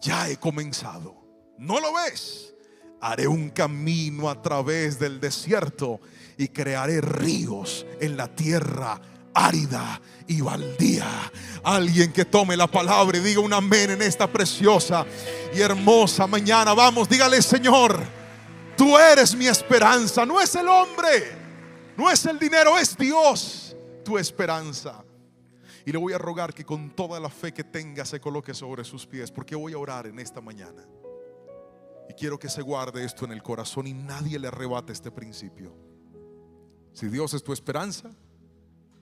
ya he comenzado. ¿No lo ves? Haré un camino a través del desierto y crearé ríos en la tierra árida y baldía. Alguien que tome la palabra y diga un amén en esta preciosa y hermosa mañana. Vamos, dígale: Señor, tú eres mi esperanza. No es el hombre, no es el dinero, es Dios tu esperanza. Y le voy a rogar que con toda la fe que tenga se coloque sobre sus pies, porque voy a orar en esta mañana. Y quiero que se guarde esto en el corazón y nadie le arrebate este principio. Si Dios es tu esperanza,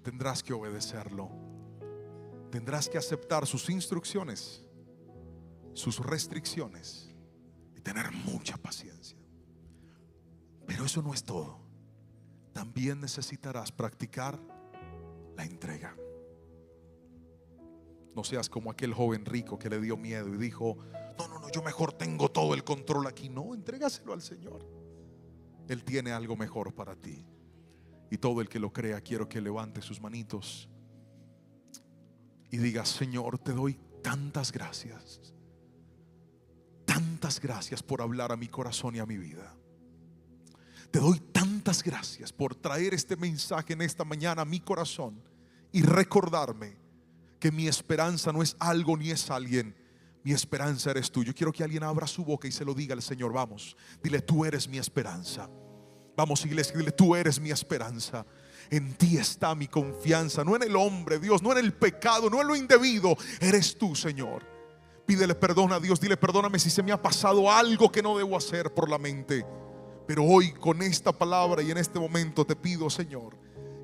tendrás que obedecerlo. Tendrás que aceptar sus instrucciones, sus restricciones, y tener mucha paciencia. Pero eso no es todo. También necesitarás practicar la entrega. No seas como aquel joven rico que le dio miedo y dijo: no, yo mejor tengo todo el control aquí. No, entrégaselo al Señor. Él tiene algo mejor para ti. Y todo el que lo crea, quiero que levante sus manitos y diga: Señor, te doy tantas gracias. Tantas gracias por hablar a mi corazón y a mi vida. Te doy tantas gracias por traer este mensaje en esta mañana a mi corazón y recordarme que mi esperanza no es algo ni es alguien. Mi esperanza eres tú. Yo quiero que alguien abra su boca y se lo diga al Señor. Vamos, dile: tú eres mi esperanza. Vamos, iglesia, dile: tú eres mi esperanza. En ti está mi confianza, no en el hombre, Dios, no en el pecado, no en lo indebido. Eres tú, Señor. Pídele perdón a Dios. Dile: perdóname si se me ha pasado algo que no debo hacer por la mente. Pero hoy, con esta palabra y en este momento, te pido, Señor,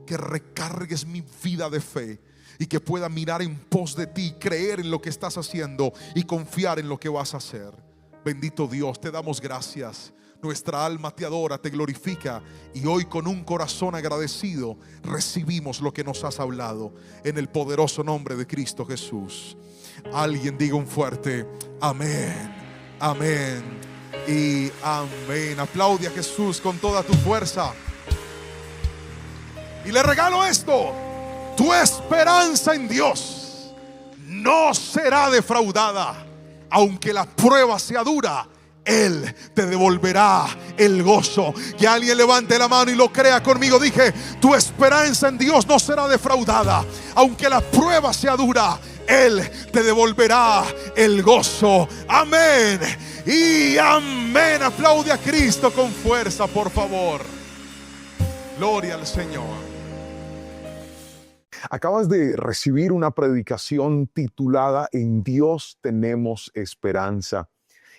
que recargues mi vida de fe y que pueda mirar en pos de ti, creer en lo que estás haciendo y confiar en lo que vas a hacer. Bendito Dios, te damos gracias. Nuestra alma te adora, te glorifica, y hoy con un corazón agradecido recibimos lo que nos has hablado en el poderoso nombre de Cristo Jesús. Alguien diga un fuerte amén, amén y amén. Aplaude a Jesús con toda tu fuerza. Y le regalo esto: tu esperanza en Dios no será defraudada. Aunque la prueba sea dura, Él te devolverá el gozo. Que alguien levante la mano y lo crea conmigo. Dije: tu esperanza en Dios no será defraudada. Aunque la prueba sea dura, Él te devolverá el gozo. Amén y amén. Aplaude a Cristo con fuerza, por favor. Gloria al Señor. Acabas de recibir una predicación titulada En Dios tenemos esperanza.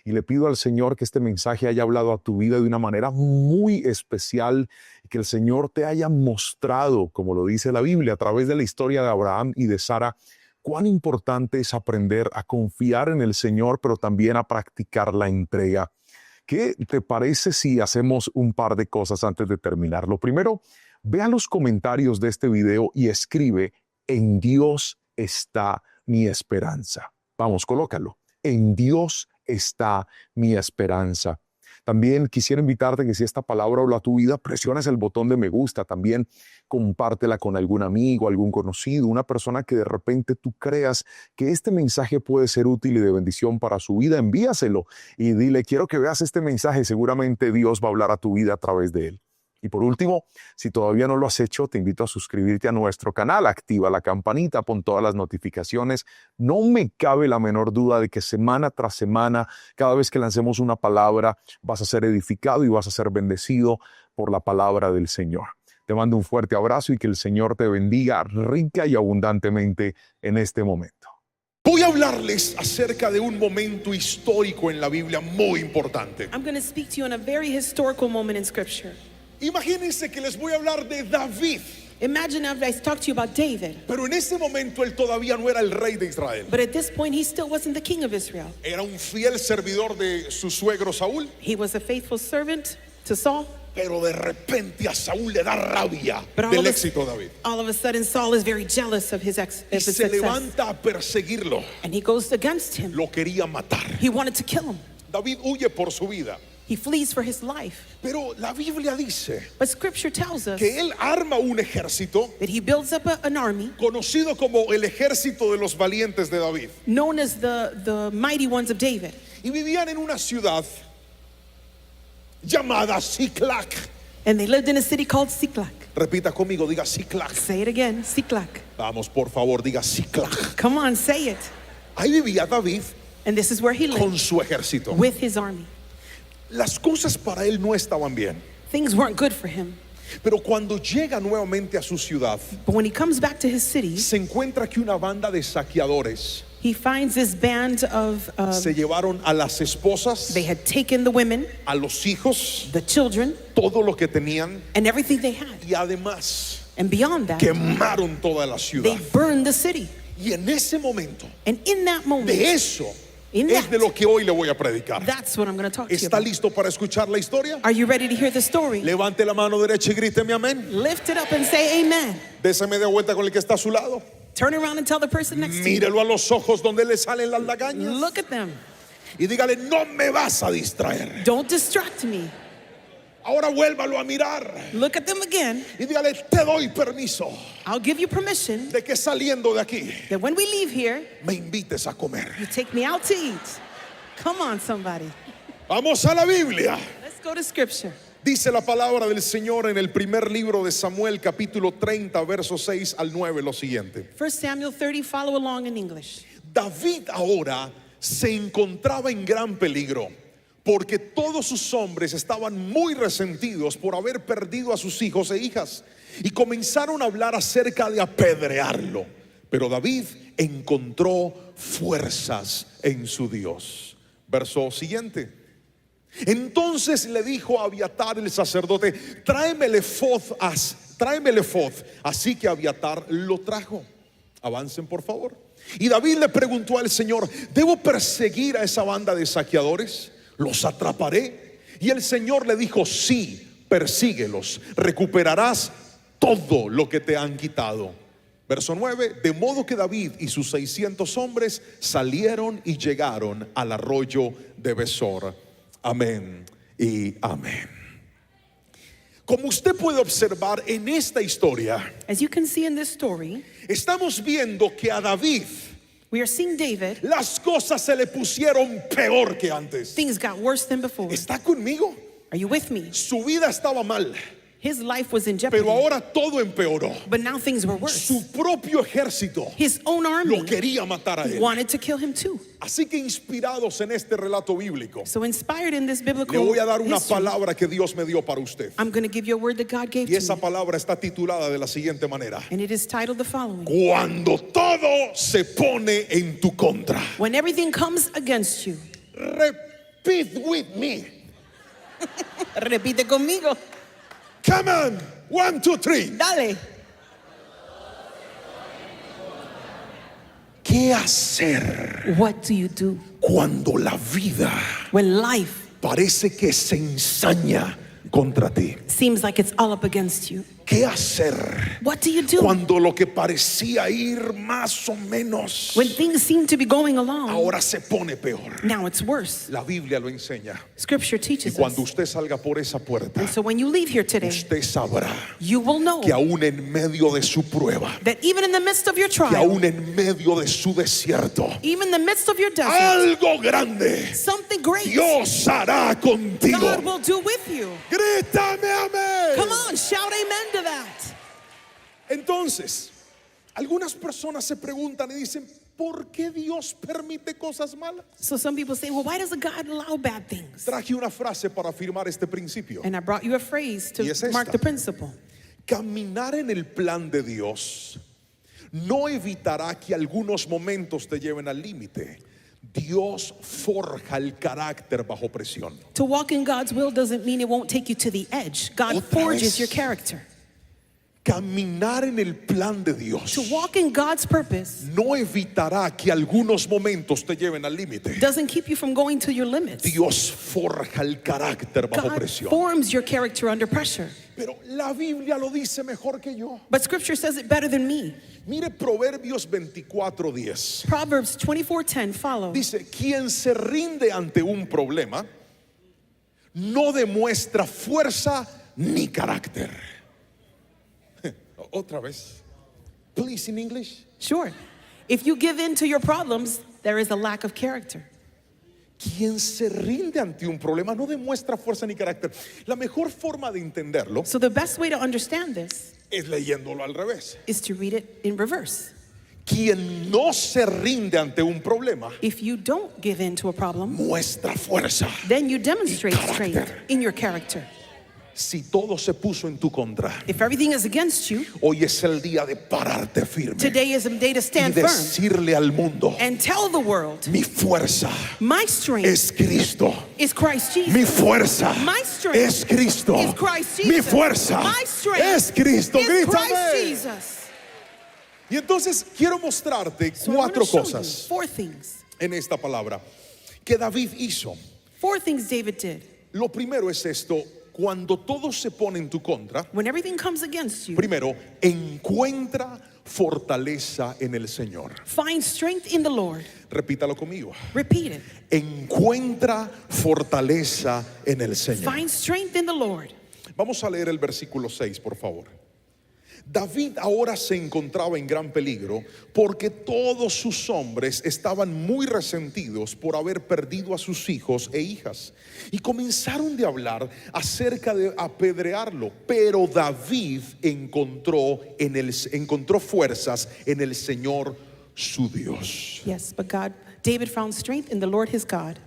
Y le pido al Señor que este mensaje haya hablado a tu vida de una manera muy especial y que el Señor te haya mostrado, como lo dice la Biblia, a través de la historia de Abraham y de Sara, cuán importante es aprender a confiar en el Señor, pero también a practicar la entrega. ¿Qué te parece si hacemos un par de cosas antes de terminar? Lo primero, ve a los comentarios de este video y escribe: en Dios está mi esperanza. Vamos, colócalo. En Dios está mi esperanza. También quisiera invitarte que si esta palabra habla a tu vida, presiones el botón de me gusta. También compártela con algún amigo, algún conocido, una persona que de repente tú creas que este mensaje puede ser útil y de bendición para su vida. Envíaselo y dile: quiero que veas este mensaje. Seguramente Dios va a hablar a tu vida a través de él. Y por último, si todavía no lo has hecho, te invito a suscribirte a nuestro canal, activa la campanita, pon todas las notificaciones. No me cabe la menor duda de que semana tras semana, cada vez que lancemos una palabra, vas a ser edificado y vas a ser bendecido por la palabra del Señor. Te mando un fuerte abrazo y que el Señor te bendiga rica y abundantemente en este momento. Voy a hablarles acerca de un momento histórico en la Biblia muy importante. I'm going to speak to you on a very historical moment in Scripture. Imagínense que les voy a hablar de David. Imagine I talk to you about David, Pero en ese momento él todavía no era el rey de Israel. but at this point he still wasn't the king of Israel. Era un fiel servidor de su suegro Saúl. He was a faithful servant to Saul, Pero de repente a Saúl le da rabia but del éxito de David. all of a sudden Saul is very jealous of his Y success, se levanta a perseguirlo. and he goes against him. Lo quería matar. He wanted to kill him. David huye por su vida. He flees for his life. Pero la Biblia dice But Scripture tells us que él arma un ejército that he builds up an army conocido como el ejército de los valientes de David. known as the mighty ones of David. Y vivían en una ciudad llamada Siclac. And they lived in a city called Siklag. Repita conmigo, diga Siclac. Say it again, Siklag. Vamos, por favor, diga Siclac. Come on, say it. Ahí vivía David And this is where he con lived su ejército. with his army. Las cosas para él no estaban bien. Things weren't good for him. Pero cuando llega nuevamente a su ciudad, But when he comes back to his city, se encuentra que una banda de saqueadores he finds this band of, se llevaron a las esposas, they had taken the women, a los hijos, the children, todo lo que tenían, and everything they had. y además And beyond that, quemaron toda la ciudad. they burned the city. Y en ese momento, And in that moment, de eso In es that, de lo que hoy le voy a predicar. that's what I'm going to talk to you ¿Está about. listo para escuchar la historia? Are you ready to hear the story? Levante la mano derecha y gríteme amén. Lift it up and say amen. Déseme de vuelta con el que está a su lado. Turn around and tell the person next to you. Mírelo a los ojos donde le salen las lagañas. Look at them. Y dígale, no me vas a distraer. Don't distract me. Ahora vuélvalo a mirar. Look at them again. Y dígale, te doy permiso I'll give you permission de que saliendo de aquí that when we leave here, me invites a comer. you take me out to eat. Come on, somebody. Vamos a la Biblia. Let's go to Scripture. Dice la palabra del Señor en el primer libro de Samuel, capítulo 30, versos 6 al 9, lo siguiente. 1 Samuel 30, follow along in English. David ahora se encontraba en gran peligro, porque todos sus hombres estaban muy resentidos por haber perdido a sus hijos e hijas, y comenzaron a hablar acerca de apedrearlo. Pero David encontró fuerzas en su Dios. Verso siguiente. Entonces le dijo a Abiatar el sacerdote, tráeme el efod. Así que Abiatar lo trajo. Avancen por favor. Y David le preguntó al Señor, ¿debo perseguir a esa banda de saqueadores? ¿Los atraparé? Y el Señor le dijo, sí, persíguelos, recuperarás todo lo que te han quitado. Verso 9, de modo que David y sus 600 hombres salieron y llegaron al arroyo de Besor. Amén y amén. Como usted puede observar en esta historia, As you can see in this story, estamos viendo que a David we are seeing David. las cosas se le pusieron peor que antes. Things got worse than before. ¿Está conmigo? Are you with me? Su vida estaba mal. His life was in jeopardy. Pero ahora todo empeoró. But now things were worse. Su propio ejército His own lo army quería matar a él. wanted to kill him too. Así que inspirados en este relato bíblico, So inspired in this le biblical voy a dar una history, palabra que Dios me dio para usted. I'm going to give you a word that God gave Y to esa me. palabra está titulada de la siguiente manera: And it is titled the following. cuando todo se pone en tu contra. When everything comes against you. Repeat with me. Repite conmigo. Come on. 1, 2, 3. Dale. ¿Qué hacer What do you do cuando la vida when life parece que se ensaña contra ti? seems like it's all up against you? ¿Qué hacer What do you do cuando lo que parecía ir más o menos when things seem to be going along? ahora se pone peor? Now it's worse. La Biblia lo enseña. Scripture Y teaches cuando us. usted salga por esa puerta, And so when you leave here today, usted sabrá you will know que aún en medio de su prueba, that even in the midst of your que trial, aún en medio de su desierto, even in the midst of your desert, algo grande something great Dios hará contigo. God will do with you. Grítame amén. Come on, shout amen to that. Entonces, algunas personas se preguntan y dicen, ¿por qué Dios permite cosas malas? So some people say, well, why does God allow bad things? Traje una frase para afirmar este principio. And I brought you a phrase to Y es esta. mark the principle. Caminar en el plan de Dios no evitará que algunos momentos te lleven al límite. Dios forja el carácter bajo presión. To walk in God's will doesn't mean it won't take you to the edge. God Otra forges vez. your character. Caminar en el plan de Dios To walk in God's purpose no evitará que algunos momentos te lleven al límite. doesn't keep you from going to your limits. Dios forja el carácter bajo God presión. forms your character under pressure. Pero la Biblia lo dice mejor que yo. But Scripture says it better than me. Mire Proverbios 24:10. Proverbs 24:10 follow. Dice, quien se rinde ante un problema no demuestra fuerza ni carácter. Otra vez. Please in English. Sure. If you give in to your problems, there is a lack of character. Quien se rinde ante un problema no demuestra fuerza ni carácter. La mejor forma de entenderlo So the best way to understand this es leyéndolo al revés. is to read it in reverse. Quien no se rinde ante un problema If you don't give in to a problem, muestra fuerza. then you demonstrate Y carácter. strength in your character. Si todo se puso en tu contra, If everything is against you, hoy es el día de pararte firme today is a day to y stand firm decirle al mundo, and tell the world, mi fuerza my strength es Cristo. is Christ Jesus. Mi fuerza My strength es Cristo. is Christ Mi Jesus. fuerza My strength es Cristo. is Christ Grítame. Jesus. Y entonces quiero mostrarte So I wanna 4 show you cosas 4 things. en esta palabra que David hizo. 4 things David did. Lo primero es esto: cuando todo se pone en tu contra, When everything comes against you, primero encuentra fortaleza en el Señor. find strength in the Lord. Repítalo conmigo. Repeat it. Encuentra fortaleza en el Señor. Find strength in the Lord. Vamos a leer el versículo 6, por favor. David ahora se encontraba en gran peligro porque todos sus hombres estaban muy resentidos por haber perdido a sus hijos e hijas y comenzaron de hablar acerca de apedrearlo, pero David encontró fuerzas en el Señor su Dios. Yes, but David found strength in the Lord his God.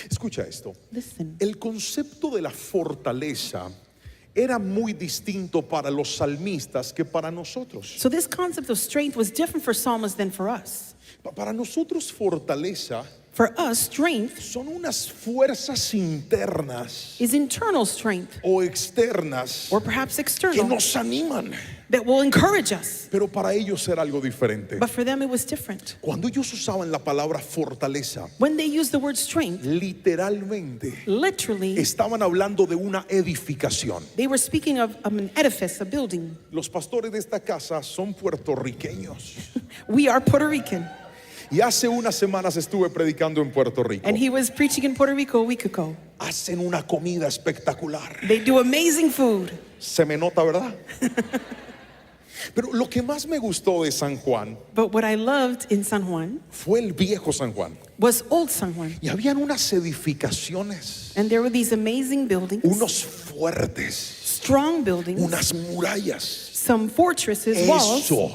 Escucha esto. Listen. El concepto de la fortaleza era muy distinto para los salmistas que para nosotros. So this concept of strength was different for psalmists than for us. Para nosotros fortaleza For us, strength son unas fuerzas internas is internal strength, o externas or perhaps que external, nos animan, that will encourage us. pero para ellos era algo diferente. But for them, it was different. Cuando ellos usaban la palabra fortaleza, When they used the word strength, literalmente literally, estaban hablando de una edificación. they were speaking of an edifice, a building. Los pastores de esta casa son puertorriqueños. We are Puerto Rican, Y hace unas semanas estuve predicando en Puerto Rico. and he was preaching in Puerto Rico a week ago. Hacen una comida espectacular. They do amazing food. Se me nota, ¿verdad? Pero lo que más me gustó de San Juan But what I loved in San Juan fue el viejo San Juan. was Old San Juan. Y habían unas edificaciones, And there were these amazing buildings, unos fuertes, strong buildings, unas murallas. some fortresses, walls. Eso,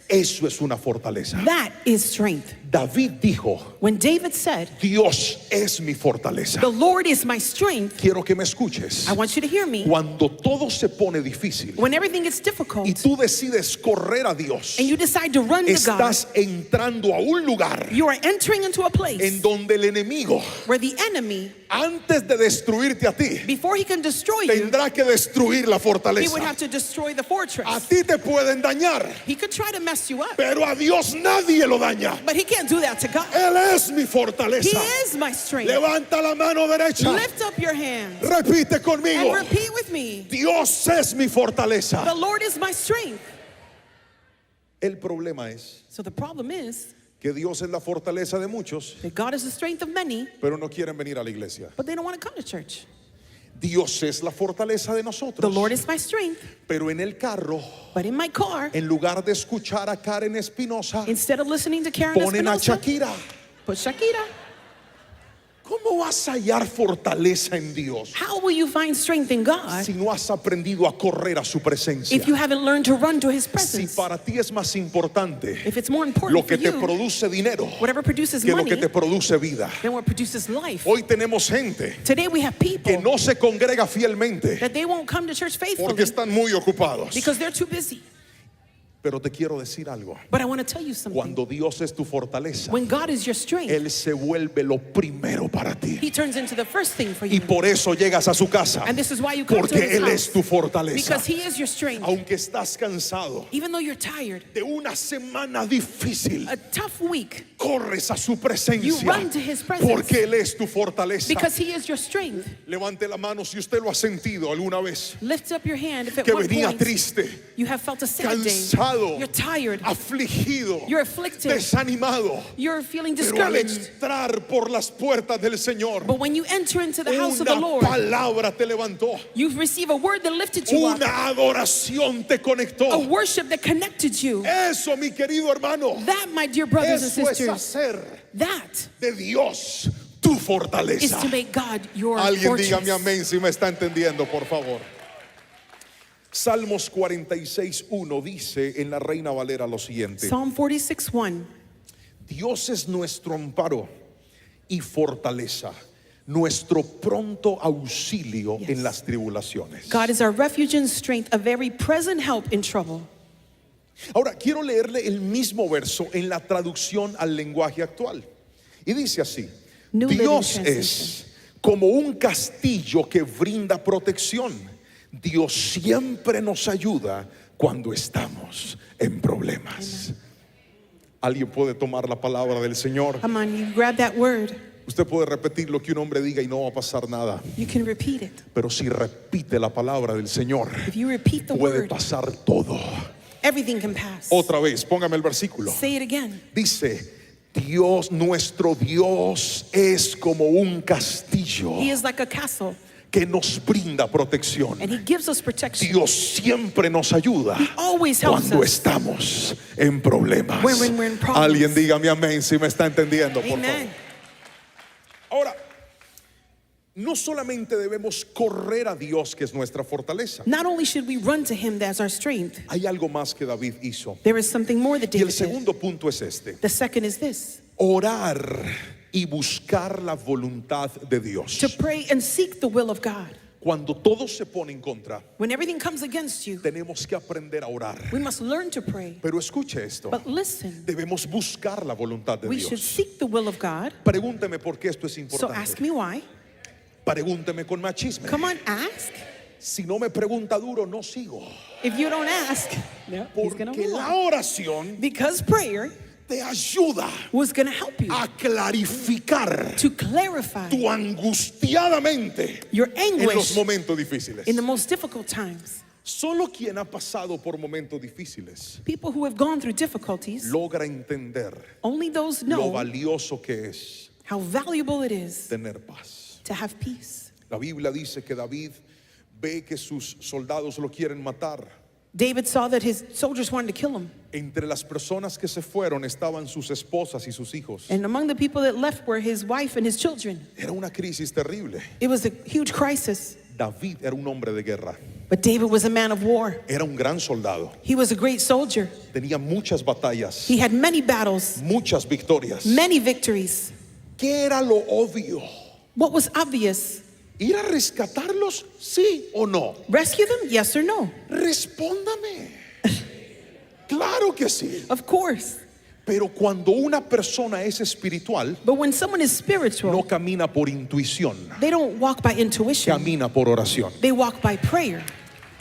Eso es una fortaleza. that is strength. David dijo, When David said, Dios es mi fortaleza. the Lord is my strength, Quiero que me escuches. I want you to hear me. Cuando todo se pone difícil When everything gets difficult y tú decides correr a Dios, and you decide to run to God, estás entrando a un lugar you are entering into a place en donde el enemigo, where the enemy, antes de destruirte a ti, before he can destroy you, tendrá que destruir la he would fortaleza. have to destroy the A fortress. ti te pueden dañar, He could try to mess you up, pero a Dios nadie lo daña. but he can't do that to God. Él es mi He fortaleza. is my strength. Levanta la mano derecha. Lift up your hands Repite and conmigo. repeat with me. Dios es mi The fortaleza. Lord is my strength. El problema es So the problem is que Dios es la fortaleza de muchos, that God is the strength of many, pero no quieren venir a la iglesia. but they don't want to come to church. Dios es la fortaleza de The nosotros, Lord is my strength, pero en el carro, but in my car, en lugar de escuchar a Karen Espinosa, instead of listening to Karen ponen a Espinosa, Shakira. put Shakira. ¿Cómo vas a hallar fortaleza en Dios How will you find strength in God si no has aprendido a correr a su presencia? if you haven't learned to run to His Si presence? para ti es más importante If it's more lo important for que te you, produce dinero whatever produces que lo money, que te produce vida. than what produces life. Hoy tenemos gente Today we have que people no se congrega fielmente that they won't come to church porque faithfully están muy ocupados. because they're too busy. Pero te quiero decir algo. But I want to tell you something. Cuando Dios es tu fortaleza, When God is your strength, Él se vuelve lo primero para ti. He turns into the first thing for Y you. por eso llegas a su casa. And this is why you come to Porque His Él es house. tu fortaleza. Because He is your strength. Aunque estás cansado Even though you're tired, de una semana difícil, a tough week, corres a su you presencia. run to His presence Porque Él es tu fortaleza. because He is your strength. Levante la mano si usted lo ha sentido alguna vez. Lift up your hand if at Que one venía point triste, you have felt a sad day. cansado, You're tired. afligido, You're afflicted. desanimado. You're feeling Pero al discouraged. entrar por las puertas del Señor, But when you enter into the house of the una Lord, palabra te levantó, you receive a word that lifted you up, una adoración te a conectó. worship that connected you. Eso, mi querido hermano, That, my dear brothers and eso es sisters, hacer that de Dios tu is fortaleza. to make God your Alguien fortress. dígame amén si me está entendiendo, por favor. Salmos 46:1 dice en la Reina Valera lo siguiente: Psalm 46:1. Dios es nuestro amparo y fortaleza, nuestro pronto auxilio Yes. en las tribulaciones. God is our refuge and strength, a very present help in trouble. Ahora quiero leerle el mismo verso en la traducción al lenguaje actual. Y dice así: New Living Dios Translation. es como un castillo que brinda protección. Dios siempre nos ayuda cuando estamos en problemas. Alguien puede tomar la palabra del Señor. Come on, you grab that word. Usted puede repetir lo que un hombre diga y no va a pasar nada. You can repeat it. Pero si repite la palabra del Señor, If you repeat the puede word, pasar todo. everything can pass. Otra vez, póngame el versículo. Say it again. Dice: Dios, nuestro Dios es como un castillo He is like a castle, que nos brinda protección. and He gives us protection. Dios siempre nos ayuda Always helps cuando us. estamos en problemas. When we're in problems. Alguien dígame amén si me está entendiendo, por Amen. favor. Ahora, no solamente debemos correr a Dios, que es nuestra fortaleza. Not only should we run to Him as our strength, Hay algo más que David hizo. there is something more that Y el David did. segundo punto es este: The second is this: orar y buscar la voluntad de Dios. to pray and seek the will of God. Cuando todo se pone en contra, When everything comes against you, tenemos que aprender a orar. we must learn to pray. Pero escuche esto: But listen, debemos buscar la voluntad de we should Dios. seek the will of God. Pregúnteme por qué esto es So importante. ask me why. Pregúnteme con machismo. Come on, ask. Si no me pregunta duro, no sigo. If you don't ask, no, he's going to Porque move la on. oración Because prayer te ayuda was going to help you a clarificar to clarify tu angustiadamente your en los anguish momentos difíciles. in the most difficult times. Solo quien ha pasado por momentos difíciles People who have gone through difficulties, logra entender only those lo know valioso que es how valuable it is tener paz. to have peace. La Biblia dice que David ve que sus soldados lo quieren matar. David saw that his soldiers wanted to kill him. Entre las personas que se fueron estaban sus esposas y sus hijos. And among the people that left were his wife and his children. Era una crisis terrible. It was a huge crisis. David era un hombre de guerra, But David was a man of war. era un gran soldado, He was a great soldier. tenía muchas batallas, He had many battles, muchas victorias. many victories. ¿Qué era lo obvio? What was obvious? ¿Ir a rescatarlos? ¿Sí o no? Rescue them? Yes or no? Respóndame. Claro que sí. Of course. Pero cuando una persona es espiritual, But when someone is no spiritual, camina por intuición, they don't walk by intuition. camina por oración. They walk by prayer.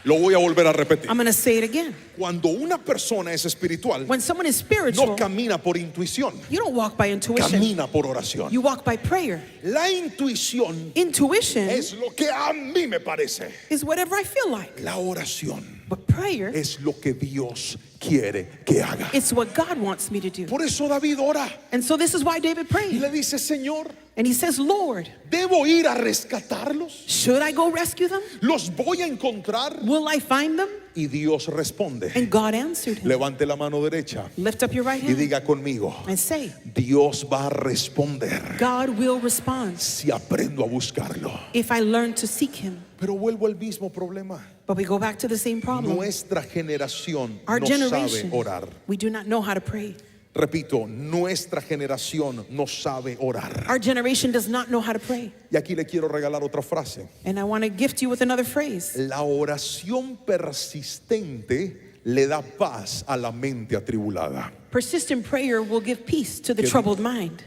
Lo voy a volver a repetir. I'm going to say it again. Cuando una persona es espiritual, When someone is no spiritual, camina por intuición, you don't walk by intuition. camina por oración. You walk by prayer. La intuición Intuition es lo que a mí me parece. is whatever I feel like. La oración But prayer, es lo que Dios quiere que haga. it's what God wants me to do. Por eso David ora And so this is why David y prayed. le dice, Señor, And he says, Lord, ¿debo ir a rescatarlos? should I go rescue them? ¿Los voy a encontrar? Will I find them? Y Dios responde. And God answered him. Levante la mano derecha Lift up your right y hand diga conmigo, and say, Dios va a responder God will respond si aprendo a buscarlo. if I learn to seek him. Pero vuelvo al mismo problema. But we go back to the same problem. Nuestra generación Our no sabe generation, orar. we do not know how to pray. Repito, nuestra generación no sabe orar. Our generation does not know how to pray. Y aquí le quiero regalar otra frase. And I want to gift you with another phrase. La oración persistente le da paz a la mente atribulada. Persistent prayer will give peace to the Que- troubled mind.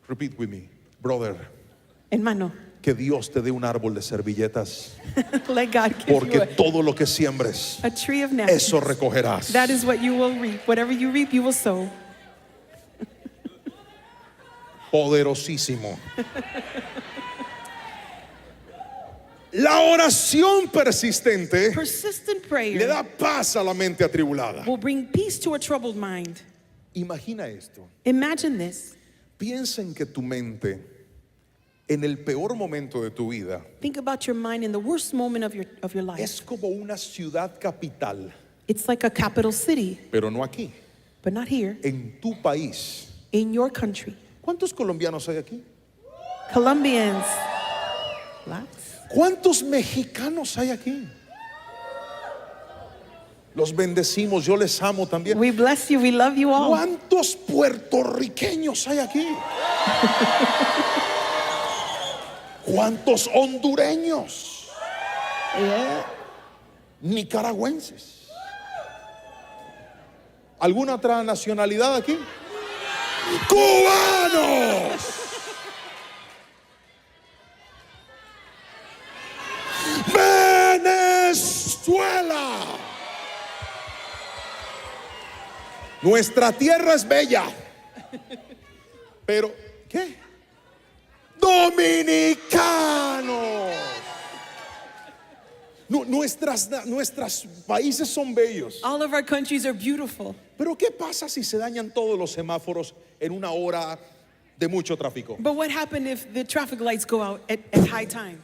Repeat with me, brother. Hermano, Que Dios te dé un árbol de servilletas, let God give porque you todo lo que siembres, a tree of napkins. eso recogerás. That is what you will reap. Whatever you reap, you will sow. Poderosísimo. La oración persistente Persistent le prayer da paz a la mente atribulada. will bring peace to a troubled mind. Imagina esto. Imagine this. Piensa en que tu mente, en el peor momento de tu vida, Think about your mind in the worst moment of your life. es como una ciudad capital, It's like a capital city, pero no aquí, but not here, en tu país. in your country. ¿Cuántos colombianos hay aquí? Colombians. Lots. ¿Cuántos mexicanos hay aquí? Los bendecimos, yo les amo también. We bless you. We love you all. ¿Cuántos puertorriqueños hay aquí? ¿Cuántos hondureños? Yeah. Nicaragüenses. ¿Alguna otra nacionalidad aquí? ¡Cubanos! ¡Venezuela! Nuestra tierra es bella. Pero, ¿qué? Dominicanos. Nuestros países son bellos. All of our countries are beautiful. Pero ¿qué pasa si se dañan todos los semáforos en una hora de mucho tráfico? But what happened if the traffic lights go out at high time?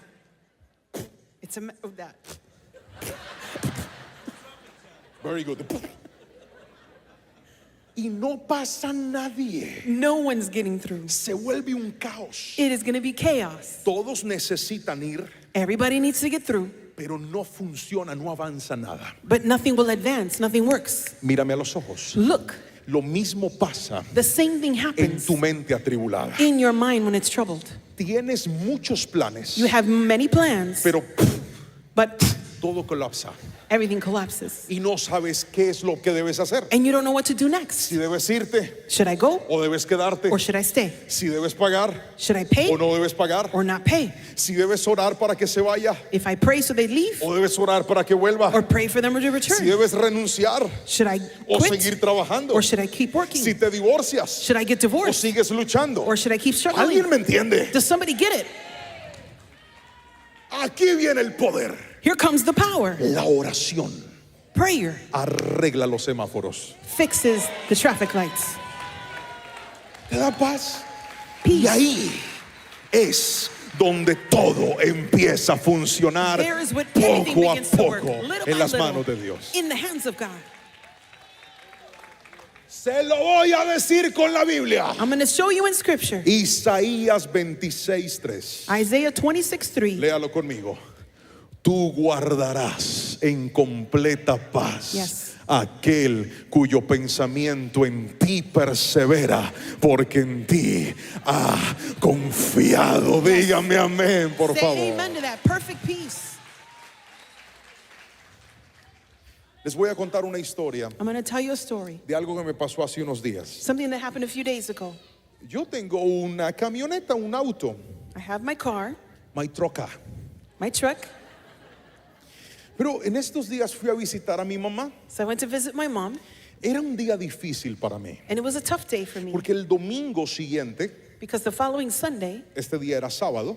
It's a of that. Very good. Y no pasa nadie. No one's getting through. Se vuelve un caos. It is going to be chaos. Todos necesitan ir, Everybody needs to get through, pero no funciona, no avanza nada. but nothing will advance. Nothing works. Mírame a los ojos. Look, Lo mismo pasa the same thing en happens tu mente atribulada. in your mind when it's troubled. Tienes muchos planes, You have many plans, pero but todo colapsa everything collapses. y no sabes qué es lo que debes hacer. And you don't know what to do next. Si debes irte Should I go o debes quedarte. or should I stay? Si debes pagar Should I pay o no debes pagar. or not pay? Si debes orar para que se vaya If I pray so they leave o debes orar para que vuelva. or pray for them to Si return? debes renunciar Should I o quit seguir trabajando. or should I keep working? Si te divorcias Should I get o divorced sigues luchando. or should I keep ¿Alguien struggling? me entiende? Does somebody get it? Aquí viene el poder. Here comes the power. La oración Prayer arregla los semáforos. fixes the traffic lights. Te da paz. Peace. Y ahí es donde todo empieza a funcionar There is what everything poco a begins to work, poco little en by las little, manos de Dios. in the hands of God. Se lo voy a decir con la Biblia. I'm going to show you in scripture. Isaías 26:3. Isaiah 26:3. Léalo conmigo. tú guardarás en completa paz Yes. aquel cuyo pensamiento en ti persevera, porque en ti ha confiado. Dígame amén, por Say favor. amen to that. Perfect peace. Les voy a contar una historia I'm going to tell you a story. de algo que me pasó hace unos días. Something that happened a few days ago. Yo tengo una camioneta, un auto, I have my car, my troca. my truck. Pero en estos días fui a visitar a mi mamá. So I went to visit my mom, Era un día difícil para mí, and it was a tough day for me porque el domingo siguiente, because the following Sunday, este día era sábado,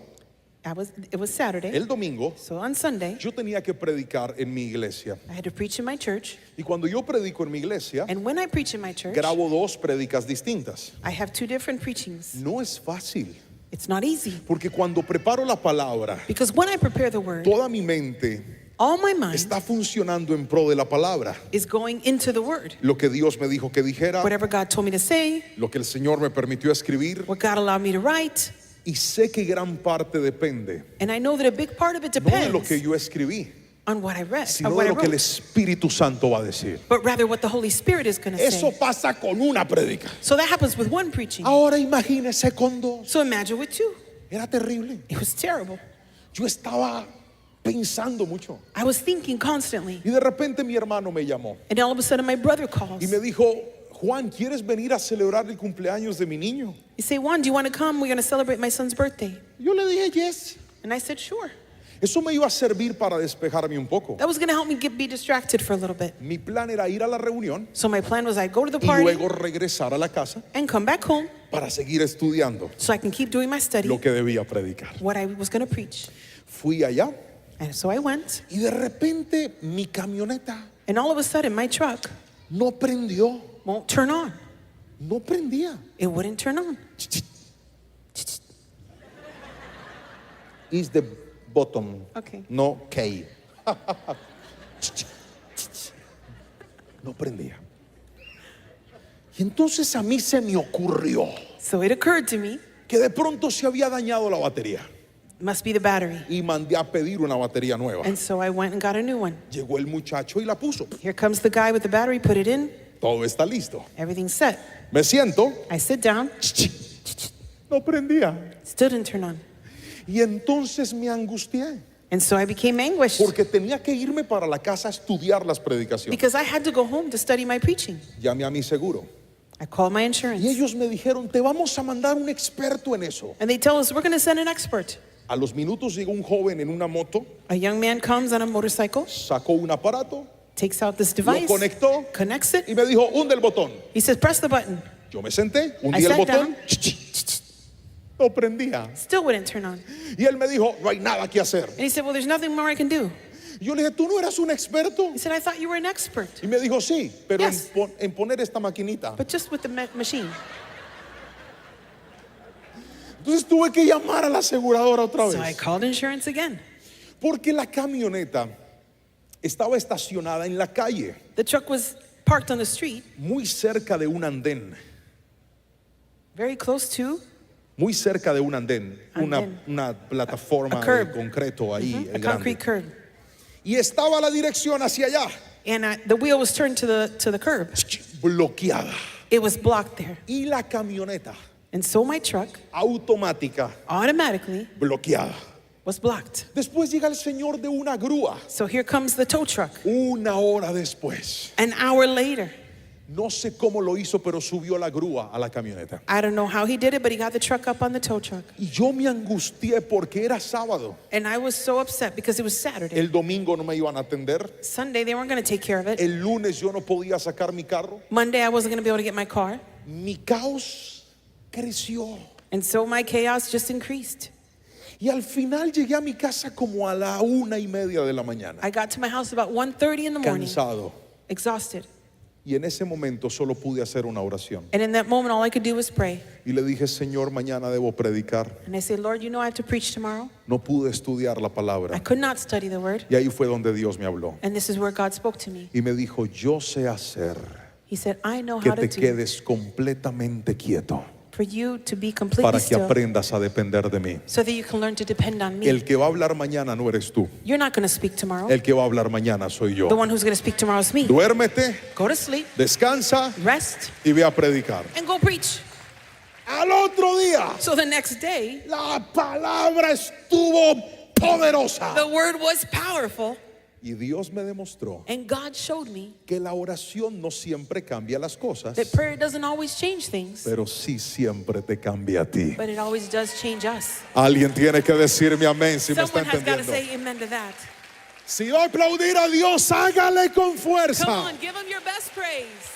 it was Saturday. el domingo So on Sunday, yo tenía que predicar en mi iglesia. I had to preach in my church. Y cuando yo predico en mi iglesia, And when I preach in my church, grabo dos prédicas distintas. I have two different preachings. No es fácil, It's not easy porque cuando preparo la palabra, because when I prepare the word, toda mi mente all my mind está funcionando en pro de la palabra. is going into the word. Lo que Dios me dijo que dijera, Whatever God told me to say, lo que el Señor me permitió escribir, what God allowed me to write. y sé que gran parte depende And I know that a big part of it no de lo depends que yo escribí, on what I read, or sino what de I lo que el wrote, Espíritu Santo va a decir. but rather what the Holy Spirit is going to Eso say. pasa con una prédica. So that happens with one preaching. Ahora imagínese con dos. So imagine with two. Era terrible. It was terrible. Yo estaba pensando mucho. I was thinking constantly. Y de repente mi hermano me llamó And all of a sudden my brother calls. y me dijo, Juan, ¿quieres venir a celebrar el cumpleaños de mi niño? You say, Juan, do you want to come? We're going to celebrate my son's birthday. Yo le dije, yes. And I said, sure. Eso me iba a servir para despejarme un poco. That was going to help me be distracted for a little bit. Mi plan era ir a la reunión So my plan was I'd go to the y party luego regresar a la casa and come back home para seguir estudiando so I can keep doing my study, lo que debía predicar. what I was going to preach. Fui allá And so I went. y de repente mi camioneta And all of a sudden my truck no prendió, won't turn on. no prendía. It wouldn't turn on. Is the bottom, Okay. no K. No prendía. Y entonces a mí se me ocurrió So it occurred to me, que de pronto se había dañado la batería must be the battery. y mandé a pedir una batería nueva. And so I went and got a new one. Llegó el muchacho y la puso. Here comes the guy with the battery, put it in, Todo está listo. everything's set. Me siento, I sit down, no prendía. still didn't turn on. Y entonces me angustié And so I became anguished porque tenía que irme para la casa a estudiar las predicaciones. because I had to go home to study my preaching. Llamé a mi seguro I called my y insurance. ellos me dijeron, te vamos a mandar un experto en eso. And they tell us, we're going to send an expert. A los minutos llegó un joven en una moto, A young man comes on a motorcycle, sacó un aparato, takes out this lo device, conectó connects it. y me dijo, hunde el botón. He says, press the button. Yo me senté, I hundí el sat botón, down. no prendía. Still wouldn't turn on. Y él me dijo, no hay nada que hacer. And he said, well, there's nothing more I can do. Y yo le dije, ¿tú no eras un experto? He said, I thought you were an expert, Y me dijo, sí, pero Yes. en poner esta maquinita. but just with the machine. Entonces tuve que llamar a la aseguradora otra So I vez. called insurance again. Porque la camioneta estaba estacionada en la calle, The truck was parked on the street, muy cerca de un andén. very close to Muy cerca de un andén, Andén. una plataforma A de curb. concreto ahí, a grande. concrete curb. Y estaba la dirección hacia allá, And the wheel was turned to the curb. bloqueada. It was blocked there. Y la camioneta And so my truck automática, automatically bloqueada. was blocked. Después llega el señor de una grúa, So here comes the tow truck. una hora después. An hour later, No sé cómo lo hizo, pero subió la grúa a la camioneta. I don't know how he did it, but he got the truck up on the tow truck. Y yo me angustié porque era sábado. And I was so upset because it was Saturday. El domingo no me iban a atender. Sunday, they weren't going to take care of it. El lunes yo no podía sacar mi carro. Monday, I wasn't going to be able to get my car. Mi caos creció. And so my chaos just increased. Y al final llegué a mi casa como a la 1:30 de la mañana. I got to my house about 1:30 in the morning, Cansado. exhausted. Y en ese momento solo pude hacer una oración. And in that moment, all I could do was pray. Y le dije, Señor, mañana debo predicar. And I said, Lord, you know I have to preach tomorrow. No pude estudiar la I palabra. could not study the word. Y ahí fue donde Dios me habló. And this is where God spoke to me. Y me dijo, yo sé hacer He said, I know que how to te do quedes completamente quieto. for you to be completely para que still aprendas a depender de mí. so that you can learn to depend on me. El que va a hablar mañana no eres tú. You're not going to speak tomorrow. El que va a hablar mañana soy yo. The one who's going to speak tomorrow is me. Duérmete, Go to sleep, descansa rest, y ve a predicar. and go preach. Al otro día, So the next day, la palabra estuvo poderosa. the word was powerful, Y Dios me demostró and God showed me que la oración no siempre cambia las cosas, that prayer doesn't always change things, pero sí siempre te cambia a ti. but it always does change us. Alguien tiene que decirme amén si me está Someone has got to entendiendo. say amen to that. Si va a aplaudir a Dios, hágale con Come fuerza. on, give him your best praise.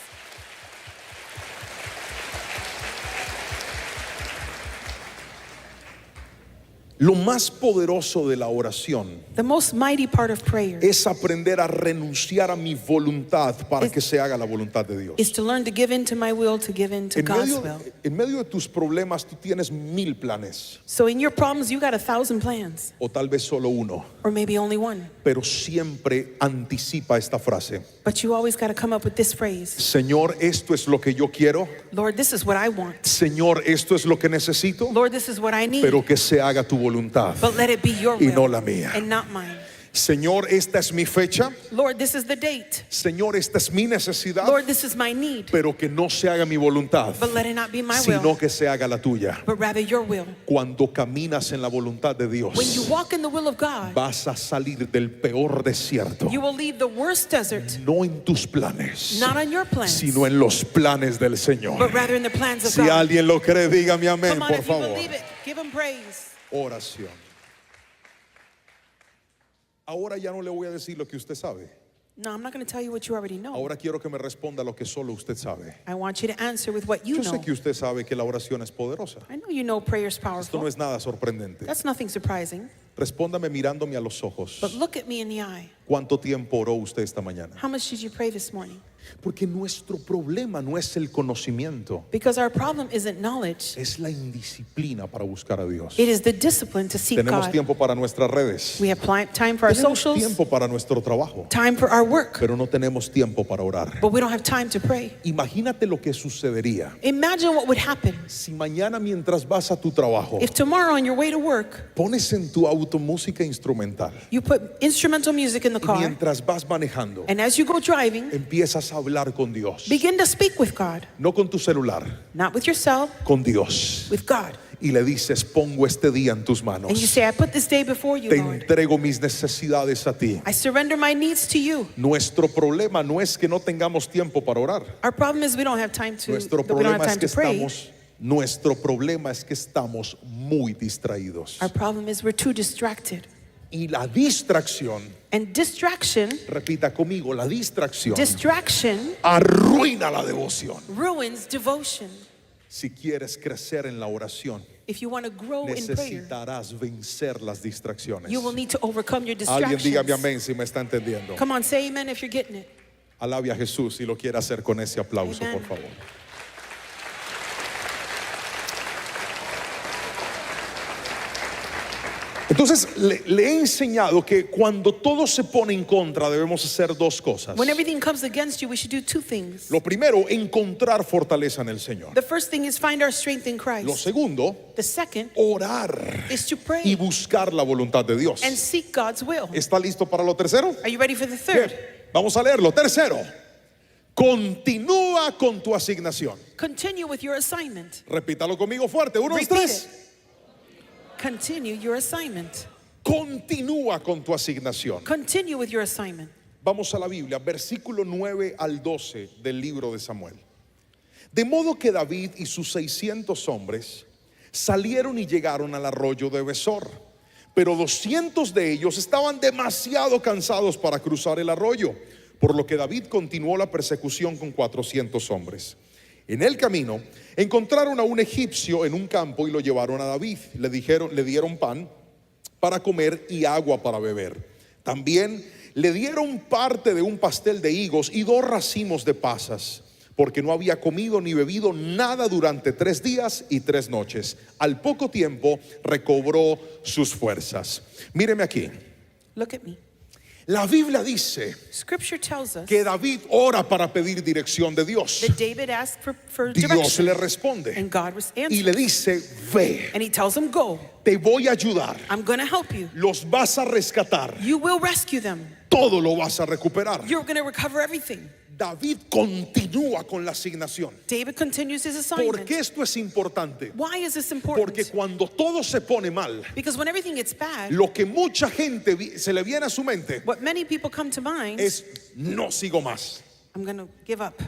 Lo más poderoso de la oración The most mighty part of prayer es aprender a renunciar a mi voluntad para que se haga la voluntad de Dios. is to learn to give in to my will, to give in to God's will. En medio de tus problemas tú tienes 1000 planes So in your problems, you got 1,000 plans, o tal vez solo uno, or maybe only one. pero siempre anticipa esta frase: But you always got to come up with this phrase: Señor, esto es lo que yo quiero. Lord, this is what I want. Señor, esto es lo que necesito, Lord, this is what I need. pero que se haga tu voluntad But let it be your y will no la mía. and not mine. Señor, esta es mi fecha. Lord, this is the date. Señor, esta es mi necesidad, Lord, this is my need. pero que no se haga mi voluntad, But let it not be my sino will, que se haga la tuya. but rather your will. Cuando caminas en la voluntad de When you Dios, walk in the will of God, vas a salir del peor desierto, you will leave the worst desert, no en tus planes, not on your plans, sino en los planes del but Señor. rather in the plans of Si God. alguien lo cree, dígame amén, Come on, por if you favor. believe it, give him praise. Oración. Ahora ya no le voy a decir lo que usted sabe. No, I'm not going to tell you what you already know. Ahora quiero que me responda lo que solo usted sabe. I want you to answer with what you Yo know. sé que usted sabe que la oración es poderosa. I know you know prayer's Esto powerful. no es nada sorprendente. That's nothing surprising. Respóndame mirándome a los ojos. But look at me in the eye. ¿Cuánto tiempo oró usted esta mañana? How much did you pray this morning? Porque nuestro problema no es el conocimiento, Because our problem isn't knowledge. es la indisciplina para buscar a Dios. It is the discipline to seek Tenemos God. tiempo para nuestras redes. We have time for our Tenemos socials, tiempo para nuestro trabajo, time for our work, pero no tenemos tiempo para orar. but we don't have time to pray. Imagínate lo que sucedería Imagine what would happen si mañana mientras vas a tu trabajo if tomorrow on your way to work, pones en tu auto música instrumental you put instrumental music in the y car, mientras vas manejando and as you go driving, empiezas a hablar con Dios, begin to speak with God, no con tu celular, not with yourself, con Dios, with God. y le dices: pongo este día en tus And you manos, say, I put this day before you, te Lord. entrego mis necesidades a ti. I surrender my needs to you. Nuestro problema no es que no tengamos tiempo para orar. Our problem is we don't have time to, Nuestro that we don't have problema es time que to pray. estamos muy distraídos. Our problem is we're too distracted. Y la distracción, And distraction repita conmigo, la distracción arruina la devoción. ruins devotion. Si quieres crecer en la oración, If you want to grow in prayer, necesitarás vencer las distracciones. you will need to overcome your Alguien dígame distractions. amén si me está entendiendo. Come on, say amen if you're getting it. Alabe a Jesús si lo quiere hacer con ese aplauso, Amen. por favor. Entonces le he enseñado que cuando todo se pone en contra debemos hacer dos cosas. When everything comes against you, we should do two things. Lo primero, encontrar fortaleza en el Señor. The first thing is find our strength in Lo Christ. segundo, The second orar is to y pray buscar la voluntad de Dios. and seek God's will. ¿Está listo para lo tercero? Are you ready for the Bien, third? vamos a leerlo. Tercero, continúa con tu asignación. Continue with your assignment. Repítalo conmigo fuerte. Uno, dos, Repeat tres. it. Continue your assignment. Continúa con tu asignación. Continue with your assignment. Vamos a la Biblia, versículo 9 al 12 del libro de Samuel. De modo que David y sus 600 hombres salieron y llegaron al arroyo de Besor, pero 200 de ellos estaban demasiado cansados para cruzar el arroyo, por lo que David continuó la persecución con 400 hombres. En el camino encontraron a un egipcio en un campo y lo llevaron a David. Le dieron pan para comer y agua para beber. También le dieron parte de un pastel de higos y 2 racimos de pasas, porque no había comido ni bebido nada durante 3 días y 3 noches. Al poco tiempo recobró sus fuerzas. Míreme aquí. Look at me. La Biblia dice Scripture tells us que David ora para pedir dirección de Dios. that David asked for Dios direction, le responde and God was y answering. le dice, ve, And he tells him, go, te voy a ayudar, I'm going to help you. los vas a rescatar, You will rescue them. todo lo vas a recuperar. You're going to recover everything. David continúa con la asignación. David continues his ¿Por assignment. qué esto es importante? Why is this important? Porque cuando todo se pone mal, Because when everything gets bad, lo que mucha gente se le viene a su mente what many people come to mind, es, no sigo más, I'm going to give up.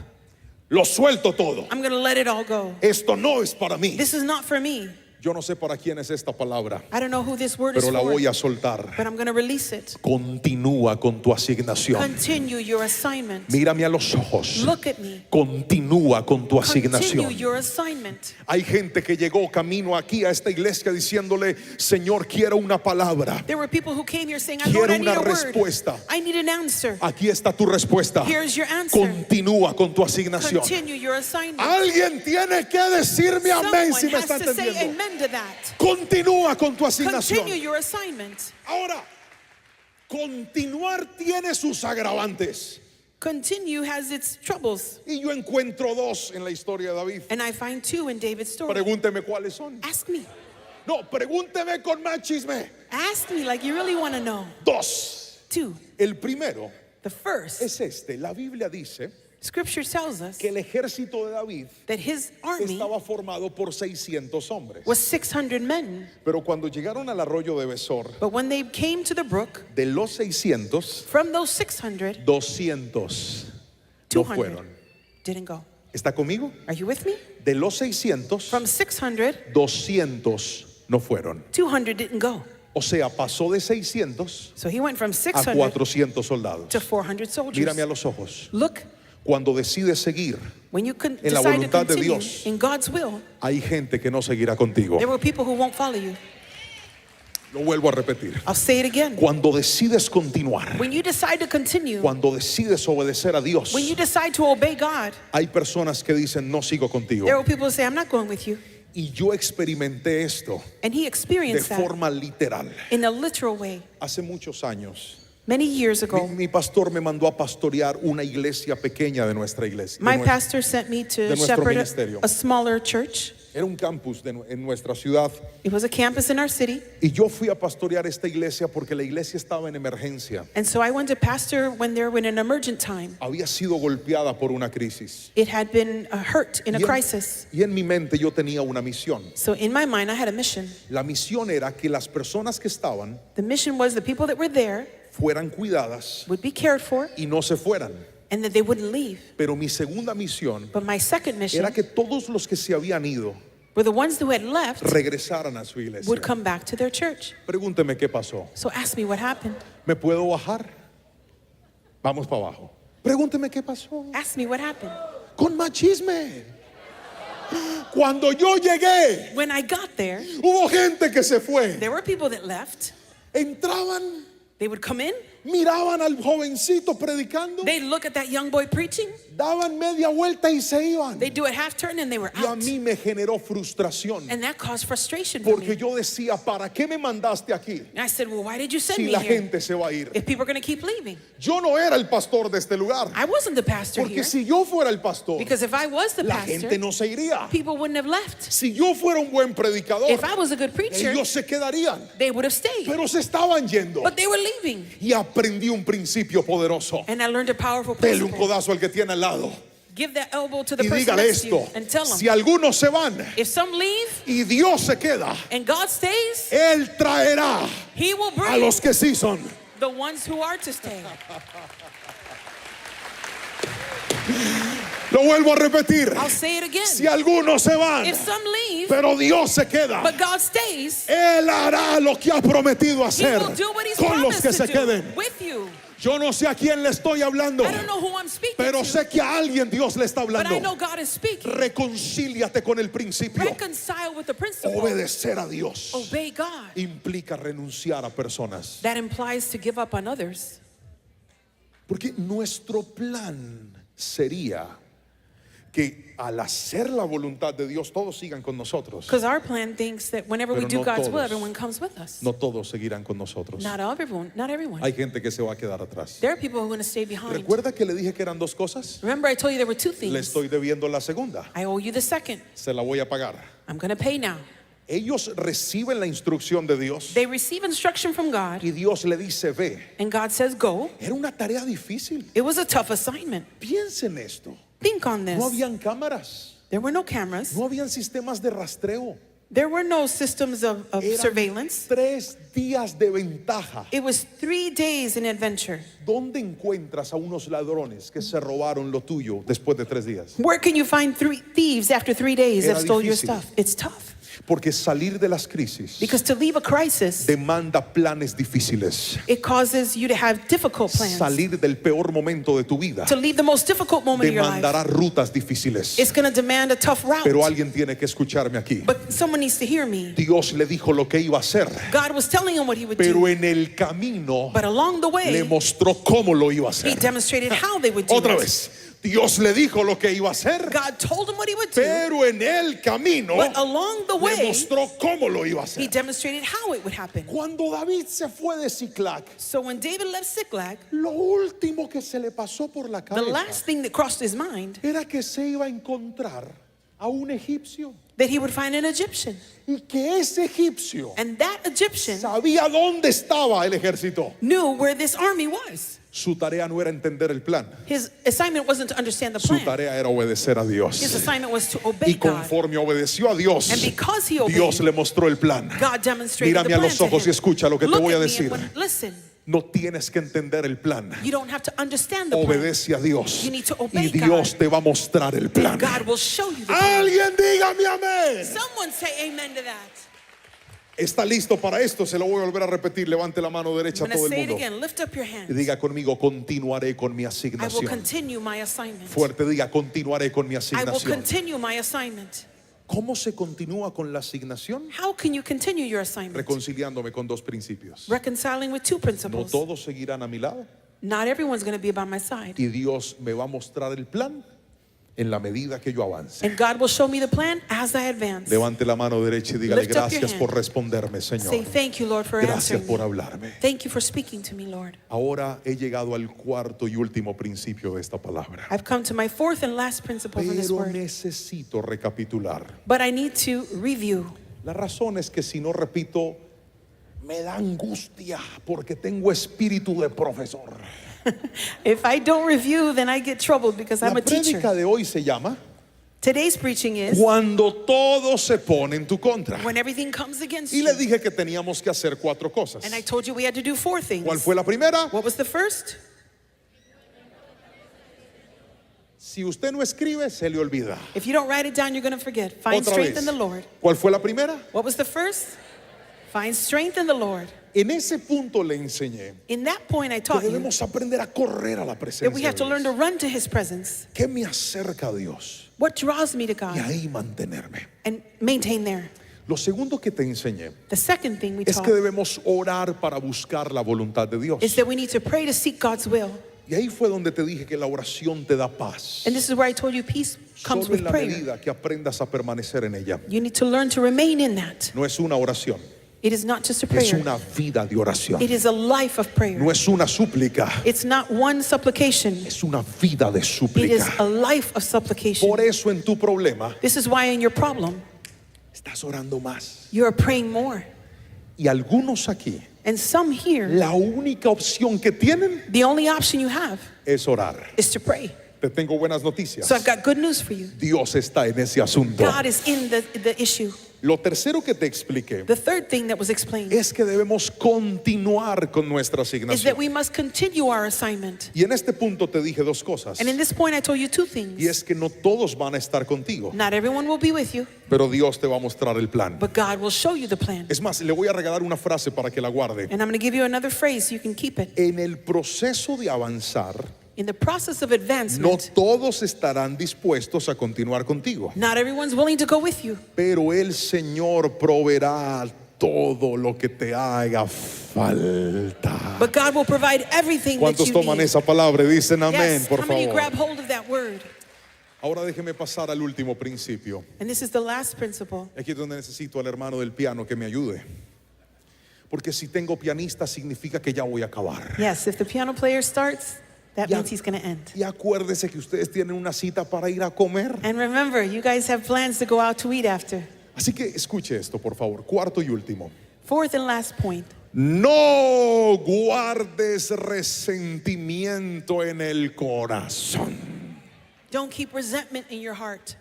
lo suelto todo, I'm going to let it all go. esto no es para mí. This is not for me. Yo no sé para quién es esta palabra, I don't know who this word is pero la for, voy a soltar. but I'm going to release it. Continúa con tu asignación. Continue your assignment. Mírame a los ojos. Look at me. Continúa con tu Continue asignación. your assignment. Hay gente que llegó camino aquí a esta iglesia diciéndole, Señor, quiero una palabra. There were people who came here saying, Lord, Quiero I need una a word. respuesta. I need an answer. Aquí está tu respuesta. Here's your answer. Continúa con tu asignación. Continue your assignment. Alguien tiene que decirme amén si Someone me has está to say entendiendo. amen to that. Continúa con tu asignación. Continue your assignment. Ahora, continuar tiene sus agravantes. Continue has its troubles. Y yo encuentro dos en la historia de David. And I find two in David's story. Pregúnteme cuáles son. Ask me. No, pregúnteme con más chisme. Ask me like you really want to know. Dos. Two. El primero The first, es este. La Biblia dice Scripture tells us que el ejército de David that his army estaba formado por 600 hombres. was 600 men. Pero cuando llegaron al arroyo de Besor, But when they came to the brook, de los 600, from those 600, 200 no 200 fueron. didn't go. ¿Está conmigo? Are you with me? De los 600, From 600, 200 no fueron. 200 didn't go. O sea, pasó de 600 So he went from a 600 400 soldados. to 400 soldiers. Mírame a los ojos. Look, Cuando decides seguir, when you can en la decide to voluntad de continue Dios. in God's will, hay gente que no seguirá contigo. there will people who won't follow you. Lo vuelvo a repetir. I'll say it again. Cuando decides continuar, When you decide to continue, cuando decides obedecer a Dios, when you decide to obey God, hay personas que dicen, no sigo contigo. there will people who say, I'm not going with you. Y yo experimenté esto And he de experienced that forma literal. in a literal way. Hace muchos años, Many years ago, mi pastor me mandó a pastorear una iglesia pequeña de nuestra iglesia. my pastor sent me to nuestro shepherd ministerio. a smaller church. Era un campus en nuestra ciudad. It was a campus in our city. Y yo fui a pastorear esta iglesia porque la iglesia estaba en emergencia. And so I went to pastor when they were in an emergent time. Había sido golpeada por una crisis. It had been hurt in a crisis. Y en mi mente yo tenía una misión. So in my mind, I had a mission. La misión era que las personas que estaban The mission was the people that were there fueran cuidadas would be cared for y no se fueran. and that they wouldn't leave. Pero mi segunda misión But my second mission era que todos los que se habían ido were the ones who had left regresaran a su iglesia. would come back to their church. Pregúnteme qué pasó. So ask me what happened. ¿Me puedo bajar? Vamos para abajo. Pregúnteme qué pasó. Ask me what happened. Con machisme. Cuando yo llegué, When I got there, hubo gente que se fue. there were people that left. Entraban, They would come in, miraban al jovencito predicando, they'd look at that young boy preaching, daban media vuelta y se iban. they'd do a half turn and they were Y a out. mí me generó frustración. And that caused frustration for Porque me. yo decía, ¿para qué me mandaste aquí And I said, well, why did you send si me la here gente se va a ir? if people are going to keep leaving? Yo no era el pastor de este lugar. I wasn't the pastor Porque here. si yo fuera el pastor, Because if I was the la pastor, gente no se iría. people wouldn't have left. Si yo fuera un buen predicador, If I was a good preacher, ellos se quedarían. they would have stayed. Pero se estaban yendo. But they were leaving. Y aprendí un principio poderoso. And I learned a powerful Dele un principle. codazo al que tiene al lado. Give that elbow to the Y person dígale next to you esto. and tell them, Si algunos se van if some leave y Dios se queda, and God stays, Él traerá He will a bring los que sí son. the ones who are to stay. Lo vuelvo a repetir. I'll say it again. Si algunos se van, If some leave, pero Dios se queda, but God stays, Él hará lo que ha prometido He hacer will do what He's con los promised que to se do queden. with you. Yo no sé a quién le estoy hablando, I don't know who I'm speaking pero to, sé que a alguien Dios le está but I hablando. know God is speaking. Reconcíliate con el principio. Reconcile with the principle. Obedecer a Dios Obey God. implica renunciar a personas. That implies to give up on others. Porque nuestro plan sería que al hacer la voluntad de Dios todos sigan con nosotros. Because our plan thinks that whenever we Pero do no God's will, todos. everyone comes with us. No todos seguirán con nosotros. Not everyone. Not everyone. Hay gente que se va a quedar atrás. There are people who are going to stay behind. ¿Recuerda que le dije que eran dos cosas? Remember, I told you there were two Le things. estoy debiendo la segunda. I owe you the second. Se la voy a pagar. I'm going to pay now. Ellos reciben la instrucción de Dios They receive instruction from God, y Dios le dice, ve. and God says, go. Era una tarea difícil. It was a tough assignment. Piensen esto. Think on this. No habían cámaras. There were no cameras. No habían sistemas de rastreo. There were no systems of Eran surveillance. 3 días de ventaja. It was 3 days in adventure. ¿Dónde encuentras a unos ladrones que se robaron lo tuyo después de 3 días? Where can you find 3 thieves after 3 days that Era stole your difícil. stuff? It's tough. Porque salir de las crisis Because to leave a crisis, demanda planes difíciles. it causes you to have difficult plans. Salir del peor momento de tu vida To leave the most difficult moment of your life, demandará rutas difíciles. it's going to demand a tough route. Pero alguien tiene que escucharme aquí. But someone needs to hear me. Dios le dijo lo que iba a hacer, God was telling him what he would pero do. en el camino But along the le way, mostró cómo lo iba a he hacer. demonstrated how they would do Otra it. vez, Dios le dijo lo que iba a hacer, God told him what he would do. pero en el camino But along the le way, mostró cómo lo iba a he hacer. demonstrated how it would happen. Cuando David se fue de Siclac, So when David left Ziklag, lo último que se le pasó por la the cabeza last thing that crossed his mind, era que se iba a encontrar a un egipcio that he would find an Egyptian. y que ese egipcio And that Egyptian sabía dónde estaba el ejército. knew where this army was. Su tarea no era entender el plan, His assignment wasn't to understand the su plan. tarea era obedecer a His Dios. assignment was to Y obey God. conforme obedeció a Dios, And because he obeyed, Dios le mostró el plan. God demonstrated Mírame the a plan los to ojos y him. escucha lo que te Look voy a at me decir. and listen, No tienes que entender el plan. you don't have to understand the plan. Obedece a Dios You need to obey y Dios God. te va a mostrar el plan. God will show you the plan. Alguien dígame amén. Someone say amen to that. ¿Está listo para esto? Se lo voy a volver a repetir. Levante la mano derecha I'm a todo going to el say it mundo again. Lift up your y hands. diga conmigo, continuaré con mi I will asignación. continue my assignment. Fuerte diga, continuaré con mi I will asignación. continue my assignment. ¿Cómo se continúa con la asignación? How can you continue your assignment? Reconciliándome con 2 principios. Reconciling with 2 No principles. todos seguirán a mi lado Not everyone's going to be by my side. y Dios me va a mostrar el plan en la medida que yo avance. And God will show me the plan as I advance. Levante la mano derecha y dígale, Lift up your gracias hand. por responderme, Say Señor. thank you, Lord, for Gracias answering por me. hablarme. Thank you for speaking to me, Lord. Ahora he llegado al cuarto y último principio de esta palabra. I've come to my 4th and last principle from this Pero word. necesito recapitular. But I need to review. La razón es que si no repito, me da angustia porque tengo espíritu de profesor. If I don't review, then I get troubled because I'm La a teacher. prédica de hoy se llama Today's preaching is Cuando todo se pone en tu contra. when everything comes against Y le you. dije que teníamos que hacer 4 cosas. And I told you we had to do 4 things. ¿Cuál fue la primera? What was the first? Si usted no escribe, se le olvida. If you don't write it down, you're going to forget. Find Otra strength vez. in the Lord. ¿Cuál fue la primera? What was the first? Find strength in the Lord. En ese punto le enseñé In that point, I que taught you debemos aprender a correr a la that we presencia have to de learn to Dios. run to His presence. ¿Qué me acerca a Dios? What draws me to Y God ahí mantenerme. and maintain there. Lo segundo que te enseñé The second thing we es taught que debemos orar para buscar la voluntad de Dios. is that we need to pray to seek God's will. Y ahí fue donde te dije que la oración te da paz. And this is where I told you peace comes Solo with en la prayer. medida que aprendas a permanecer en ella. You need to learn to remain in that. No es una oración, It is not just a es prayer. una vida de oración. It is a life of prayer. No es una súplica, It's not one supplication. es una vida de It is súplica. a life of supplication. Por eso en tu problema This is why in your problem, estás orando más. you are praying more. Y algunos aquí, And some here, la única opción que tienen the only option you have es orar. is to pray. Te tengo buenas noticias. So I've got good news for you. Dios está en ese asunto. God is in the issue. Lo tercero que te expliqué The third thing that was explained es que debemos continuar con nuestra is that asignación. we must continue our assignment. Y en este punto te dije 2 cosas. And in this point, I told you 2 Y things. es que no todos van a estar contigo, Not everyone will be with you, pero Dios te va a mostrar el plan. but God will show you the plan. Es más, le voy a regalar una frase para que la guarde. And I'm going to give you another phrase so you can keep it. En el proceso de avanzar, In the process of no advancement, todos estarán dispuestos a continuar contigo, not everyone's willing to go with you, pero el Señor proveerá todo lo que te haga falta. but God will provide everything that ¿Cuántos you toman need. esa palabra? Dicen amén, Yes, por how many favor. grab hold of that word? Ahora déjeme pasar al último principio. And this is the last principle. Aquí es donde necesito al hermano del piano que me ayude. Porque si tengo pianista significa que ya voy a acabar. Yes, if the piano player starts, that Ya- means he's going to end. Y acuérdese que ustedes tienen una cita para ir a comer. And remember, you guys have plans to go out to eat after. Así que escuche esto, por favor. Cuarto y último. Fourth and last point. No guardes resentimiento en el corazón. Don't keep resentment in your heart.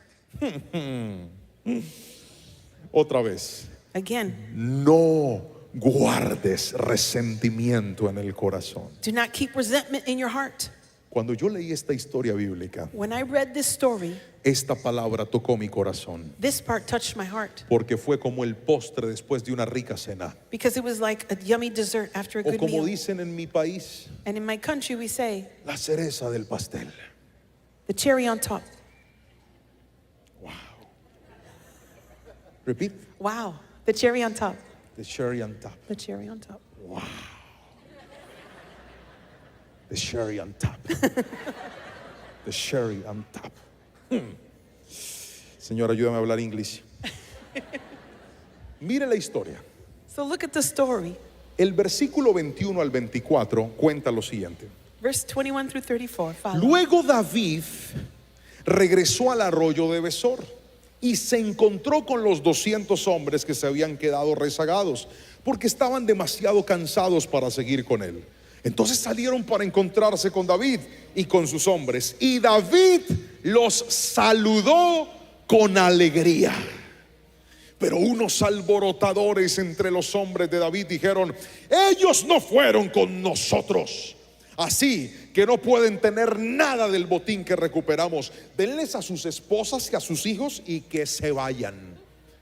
Otra vez. Again, No guardes resentimiento en el corazón. do not keep resentment in your heart. Cuando yo leí esta historia bíblica, When I read this story, esta palabra tocó mi corazón. this part touched my heart Porque fue como el postre después de una rica cena. because it was like a yummy dessert after a O good como meal. dicen en mi país, And in my country, we say, la cereza del pastel. the cherry on top. Repeat. Wow, the cherry on top. The cherry on top. The cherry on top. The cherry on top. The cherry on top. Señor, ayúdame a hablar inglés. Mire la historia. So look at the story. El versículo 21 al 24 cuenta lo siguiente. Verse 21 through 34. Follow. Luego David regresó al arroyo de Besor y se encontró con los 200 hombres que se habían quedado rezagados porque estaban demasiado cansados para seguir con él. Entonces salieron para encontrarse con David y con sus hombres, y David los saludó con alegría. Pero unos alborotadores entre los hombres de David dijeron: ellos no fueron con nosotros, así que no pueden tener nada del botín que recuperamos. Denles a sus esposas y a sus hijos y que se vayan.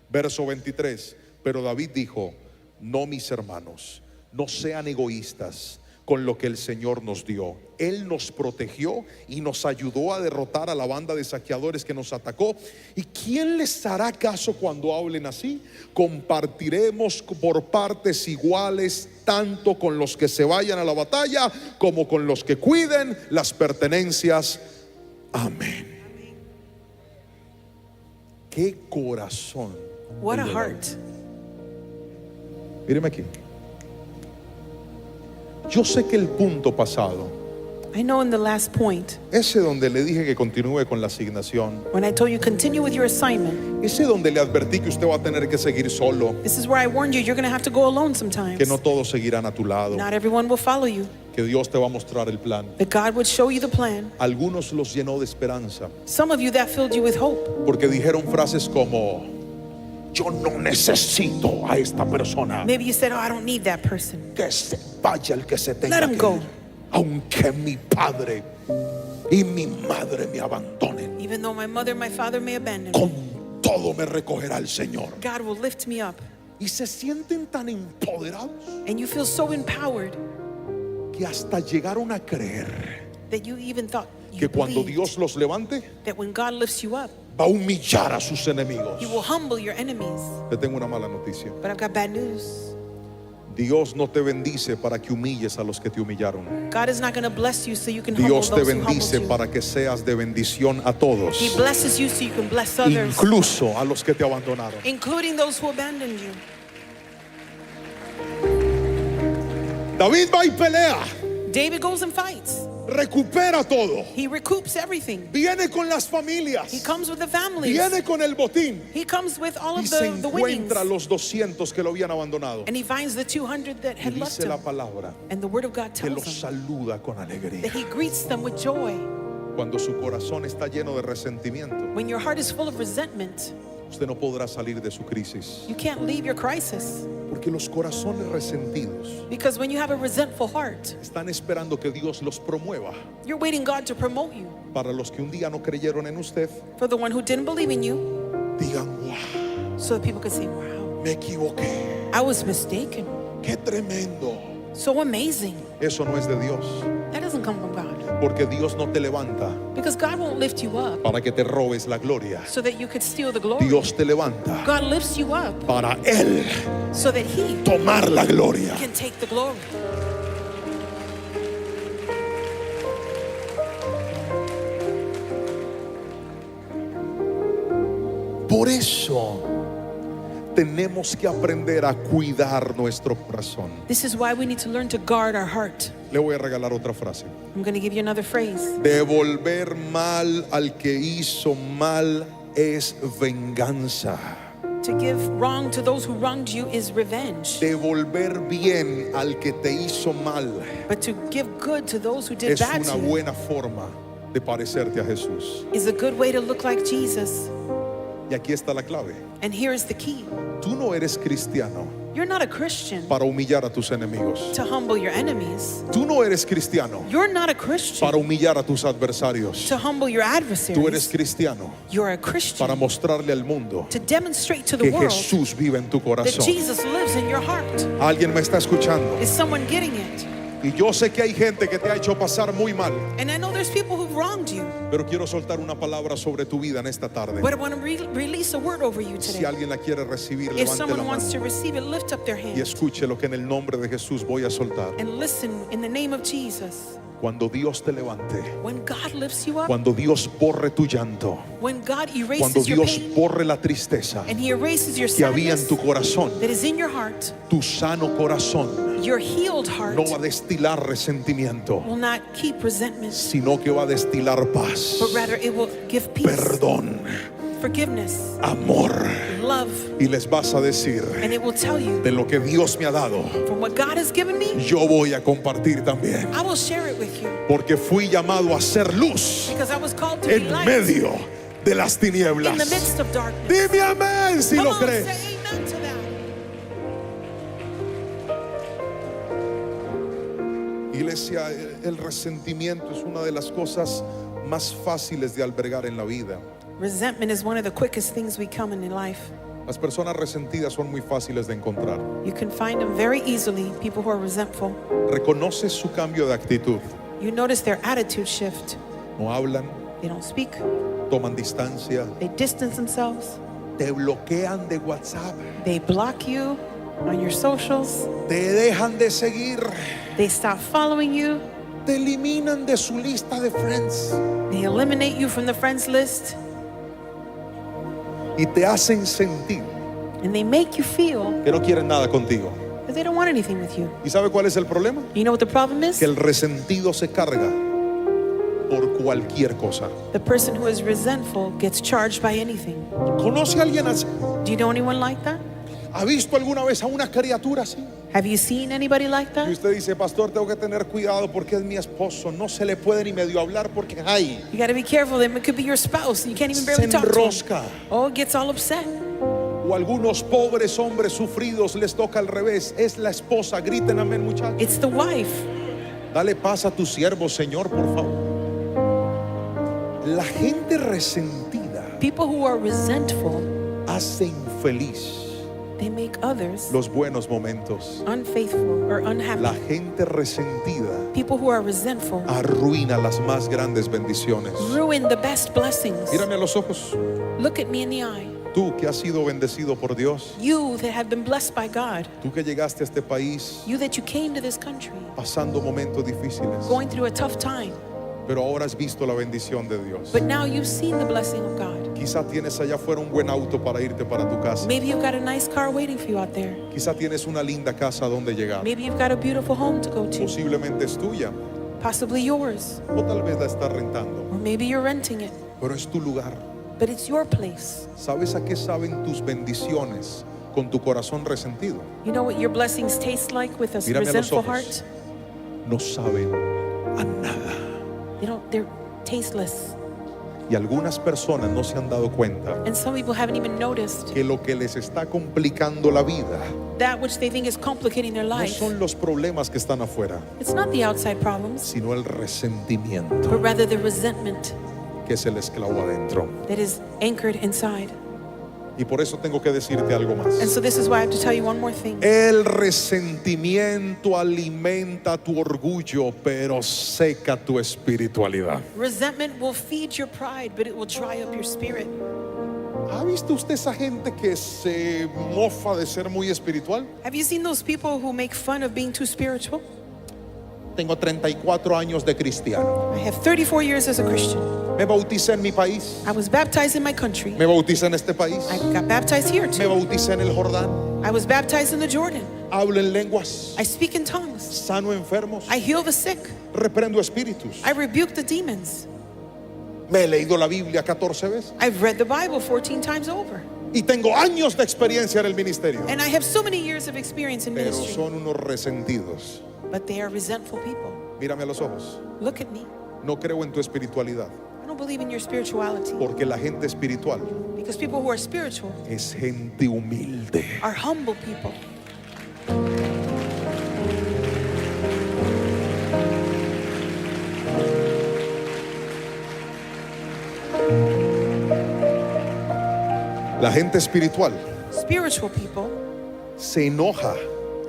Verso 23. Pero David dijo: no, mis hermanos, no sean egoístas con lo que el Señor nos dio. Él nos protegió y nos ayudó a derrotar a la banda de saqueadores que nos atacó. ¿Y quién les hará caso cuando hablen así? Compartiremos por partes iguales, tanto con los que se vayan a la batalla como con los que cuiden las pertenencias. Amén. Qué corazón. What a el de heart. David. Míreme aquí. Yo sé que el punto pasado, I know in the last point, ese donde le dije que continúe con la asignación, when I told you continue with your assignment, ese donde le advertí que usted va a tener que seguir solo, this is where I warned you you're going to have to go alone sometimes. que no todos seguirán a tu lado, Not everyone will follow you. que Dios te va a mostrar el plan. That God would show you the plan. Algunos los llenó de esperanza Some of you that filled you with hope porque dijeron frases como: yo no necesito a esta persona, maybe you said, oh, I don't need that person. que se vaya el que se tenga Let him que go. ir, aunque mi padre y mi madre me abandonen, Even though my mother and my father may abandon me, con todo me recogerá el Señor. God will lift me up. Y se sienten tan empoderados And you feel so empowered que hasta llegaron a creer that you even thought you que cuando believed Dios los levante, that when God lifts you up, va a humillar a sus enemigos. He will humble your enemies. Te tengo una mala noticia. But I've got bad news. Dios no te bendice para que humilles a los que te humillaron. God is not going to bless you so you can humble Dios te those who humbled bendice you. para que seas de bendición a todos, He blesses you so you can bless others, incluso a los que te abandonaron. including those who abandoned you. David va y pelea, David goes and fights. recupera todo, He recoups everything. viene con las He familias, comes with the families. viene con el botín He comes with all y of se the winnings. encuentra a los 200 que lo habían abandonado. And he finds the 200 that Y had left dice la him. palabra And the word of God que tells los him saluda con alegría. that he greets them with joy. Cuando su corazón está lleno de resentimiento, When your heart is full of resentment, usted no podrá salir de su crisis, you can't leave your crisis. porque los corazones resentidos Because when you have a resentful heart, están esperando que Dios los promueva. you're waiting God to promote you. Para los que un día no creyeron en usted, For the one who didn't believe in you, digan: wow, so that people could say, wow, me equivoqué, I was mistaken. qué tremendo. So amazing. Eso no es de Dios, That doesn't come from God. porque Dios no te levanta Because God won't lift you up para que te robes la gloria. so that you could steal the glory. Dios te levanta God lifts you up para Él so that He tomar la gloria. can take the glory. Por eso tenemos que aprender a cuidar nuestro corazón. This is why we need to learn to guard our heart. Le voy a regalar otra frase. I'm going to give you another phrase. Devolver mal al que hizo mal es venganza. To give wrong to those who wronged you is revenge. Devolver bien al que te hizo mal But to give good to those who did es bad una to you buena forma de parecerte a Jesús. is a good way to look like Jesus. Y aquí está la clave. And here is the key. Tú no eres cristiano You're not a Christian para humillar a tus enemigos. to humble your enemies. Tú no eres cristiano You're not a Christian para humillar a tus adversarios. to humble your Tú eres adversaries. cristiano You're a para Christian mostrarle al mundo to demonstrate to the que world Jesús vive en tu that corazón. Jesus lives in your heart. Alguien me está escuchando. Is someone getting it? Y yo sé que hay gente que te ha hecho pasar muy mal, And I know there's people who've wronged you, pero quiero soltar una palabra sobre tu vida en esta tarde. but I want to release a word over you Si today. alguien la quiere recibir, If levante la someone wants mano to receive it, lift up their y hand escuche lo que en el nombre de Jesús voy a soltar. and listen in the name of Jesus. Cuando Dios te levante, When God lifts you up, cuando Dios borre tu llanto, when God cuando erases your Dios pain borre la tristeza and He erases your que había en sadness tu corazón, that is in your heart, tu sano corazón your healed heart no va a destilar resentimiento, will not keep resentment, sino que va a destilar paz, but rather it will give peace, perdón, forgiveness, amor. love, Y les vas a decir, and it will tell you, de lo que Dios me ha dado, from what God has given me, yo voy a compartir también, I will share it with you, porque fui llamado a ser luz because I was called to be en light medio de las in the tinieblas. midst of darkness. Dime amén si Come lo on, crees. say amen to that. Iglesia, el resentimiento es una de las cosas más fáciles de albergar en la vida. Resentment is one of the quickest things we come in life. Las personas resentidas son muy fáciles de encontrar. You can find them very easily, people who are resentful. Reconoces su cambio de actitud. You notice their attitude shift. No hablan, They don't speak, toman distancia, they distance themselves, te bloquean de WhatsApp, they block you on your socials, te dejan de seguir, they stop following you, te eliminan de su lista de friends they eliminate you from the friends list, y te hacen sentir and they make you feel que no quieren nada contigo. that they don't want anything with you. ¿Y sabe cuál es el problema? You know what the problem is? Que el resentido se carga por cualquier cosa. The person who is resentful gets charged by anything. ¿Conoce a alguien así? Do you know anyone like that? ¿Ha visto alguna vez a una criatura así? Have you seen anybody like Y that? usted dice, pastor, tengo que tener cuidado porque es mi esposo. No se le puede ni medio hablar porque ay, You got to be careful. It could be your spouse. You can't even se barely talk to him. enrosca. Oh, it gets all upset. O algunos pobres hombres sufridos les toca al revés. Es la esposa. Griten amén, muchachos. It's the wife. Dale paz a tu siervo, Señor, por favor. La gente resentida People who are resentful, hace infeliz they make others los buenos momentos. unfaithful or La unhappy. gente resentida People who are resentful arruina las más grandes bendiciones. ruin the best blessings. Mírame a los ojos. Look at me in the eye. Tú que has sido bendecido por Dios. You that have been blessed by God. Tú que llegaste a este país You that you came to this country pasando momentos difíciles. going through a tough time. Pero ahora has visto la bendición de Dios. But now you've seen the blessing of God. Quizá tienes allá afuera un buen auto para irte para tu casa. Maybe you've got a nice car waiting for you out there. Quizá tienes una linda casa donde llegar. Maybe you've got a beautiful home to go to. Posiblemente es tuya Possibly yours. o tal vez la estás rentando. Or maybe you're renting it. Pero es tu lugar. But it's your place. ¿Sabes a qué saben tus bendiciones con tu corazón resentido? You know what your blessings taste like with a Mírame a los resentful ojos. heart? No saben a nada. They're tasteless. Y algunas personas no se han dado cuenta And some people haven't even noticed que lo que les está complicando la vida that which they think is complicating their no life. son los problemas que están afuera, It's not the outside problems, sino el resentimiento but rather the resentment que es el esclavo adentro. that is anchored inside. Y por eso tengo que decirte algo And más. so this is why I have to tell you one more thing. El resentimiento alimenta tu orgullo, pero seca tu espiritualidad. Resentment will feed your pride, but it will dry up your spirit. ¿Ha visto usted esa gente que se mofa de ser muy espiritual? Have you seen those people who make fun of being too spiritual? Tengo 34 años de cristiano. I have 34 years as a Christian. Me bauticé en mi país. I was baptized in my country. Me bauticé en este país. I got baptized here Me too. bauticé en el Jordán. I was baptized in the Jordan. Hablo en lenguas. I speak in tongues. Sano enfermos. I heal the sick. Reprendo espíritus. I rebuke the demons. Me he leído la Biblia 14 veces. I've read the Bible 14 times over. Y tengo años de experiencia en el ministerio. And I have so many years of experience in Pero ministry. son unos resentidos. But they are resentful people. Mírame a los ojos. Look at me. No creo en tu espiritualidad. I don't believe in your spirituality. Porque la gente espiritual Because people who are spiritual es gente humilde. are humble people. La gente espiritual Spiritual people se enoja,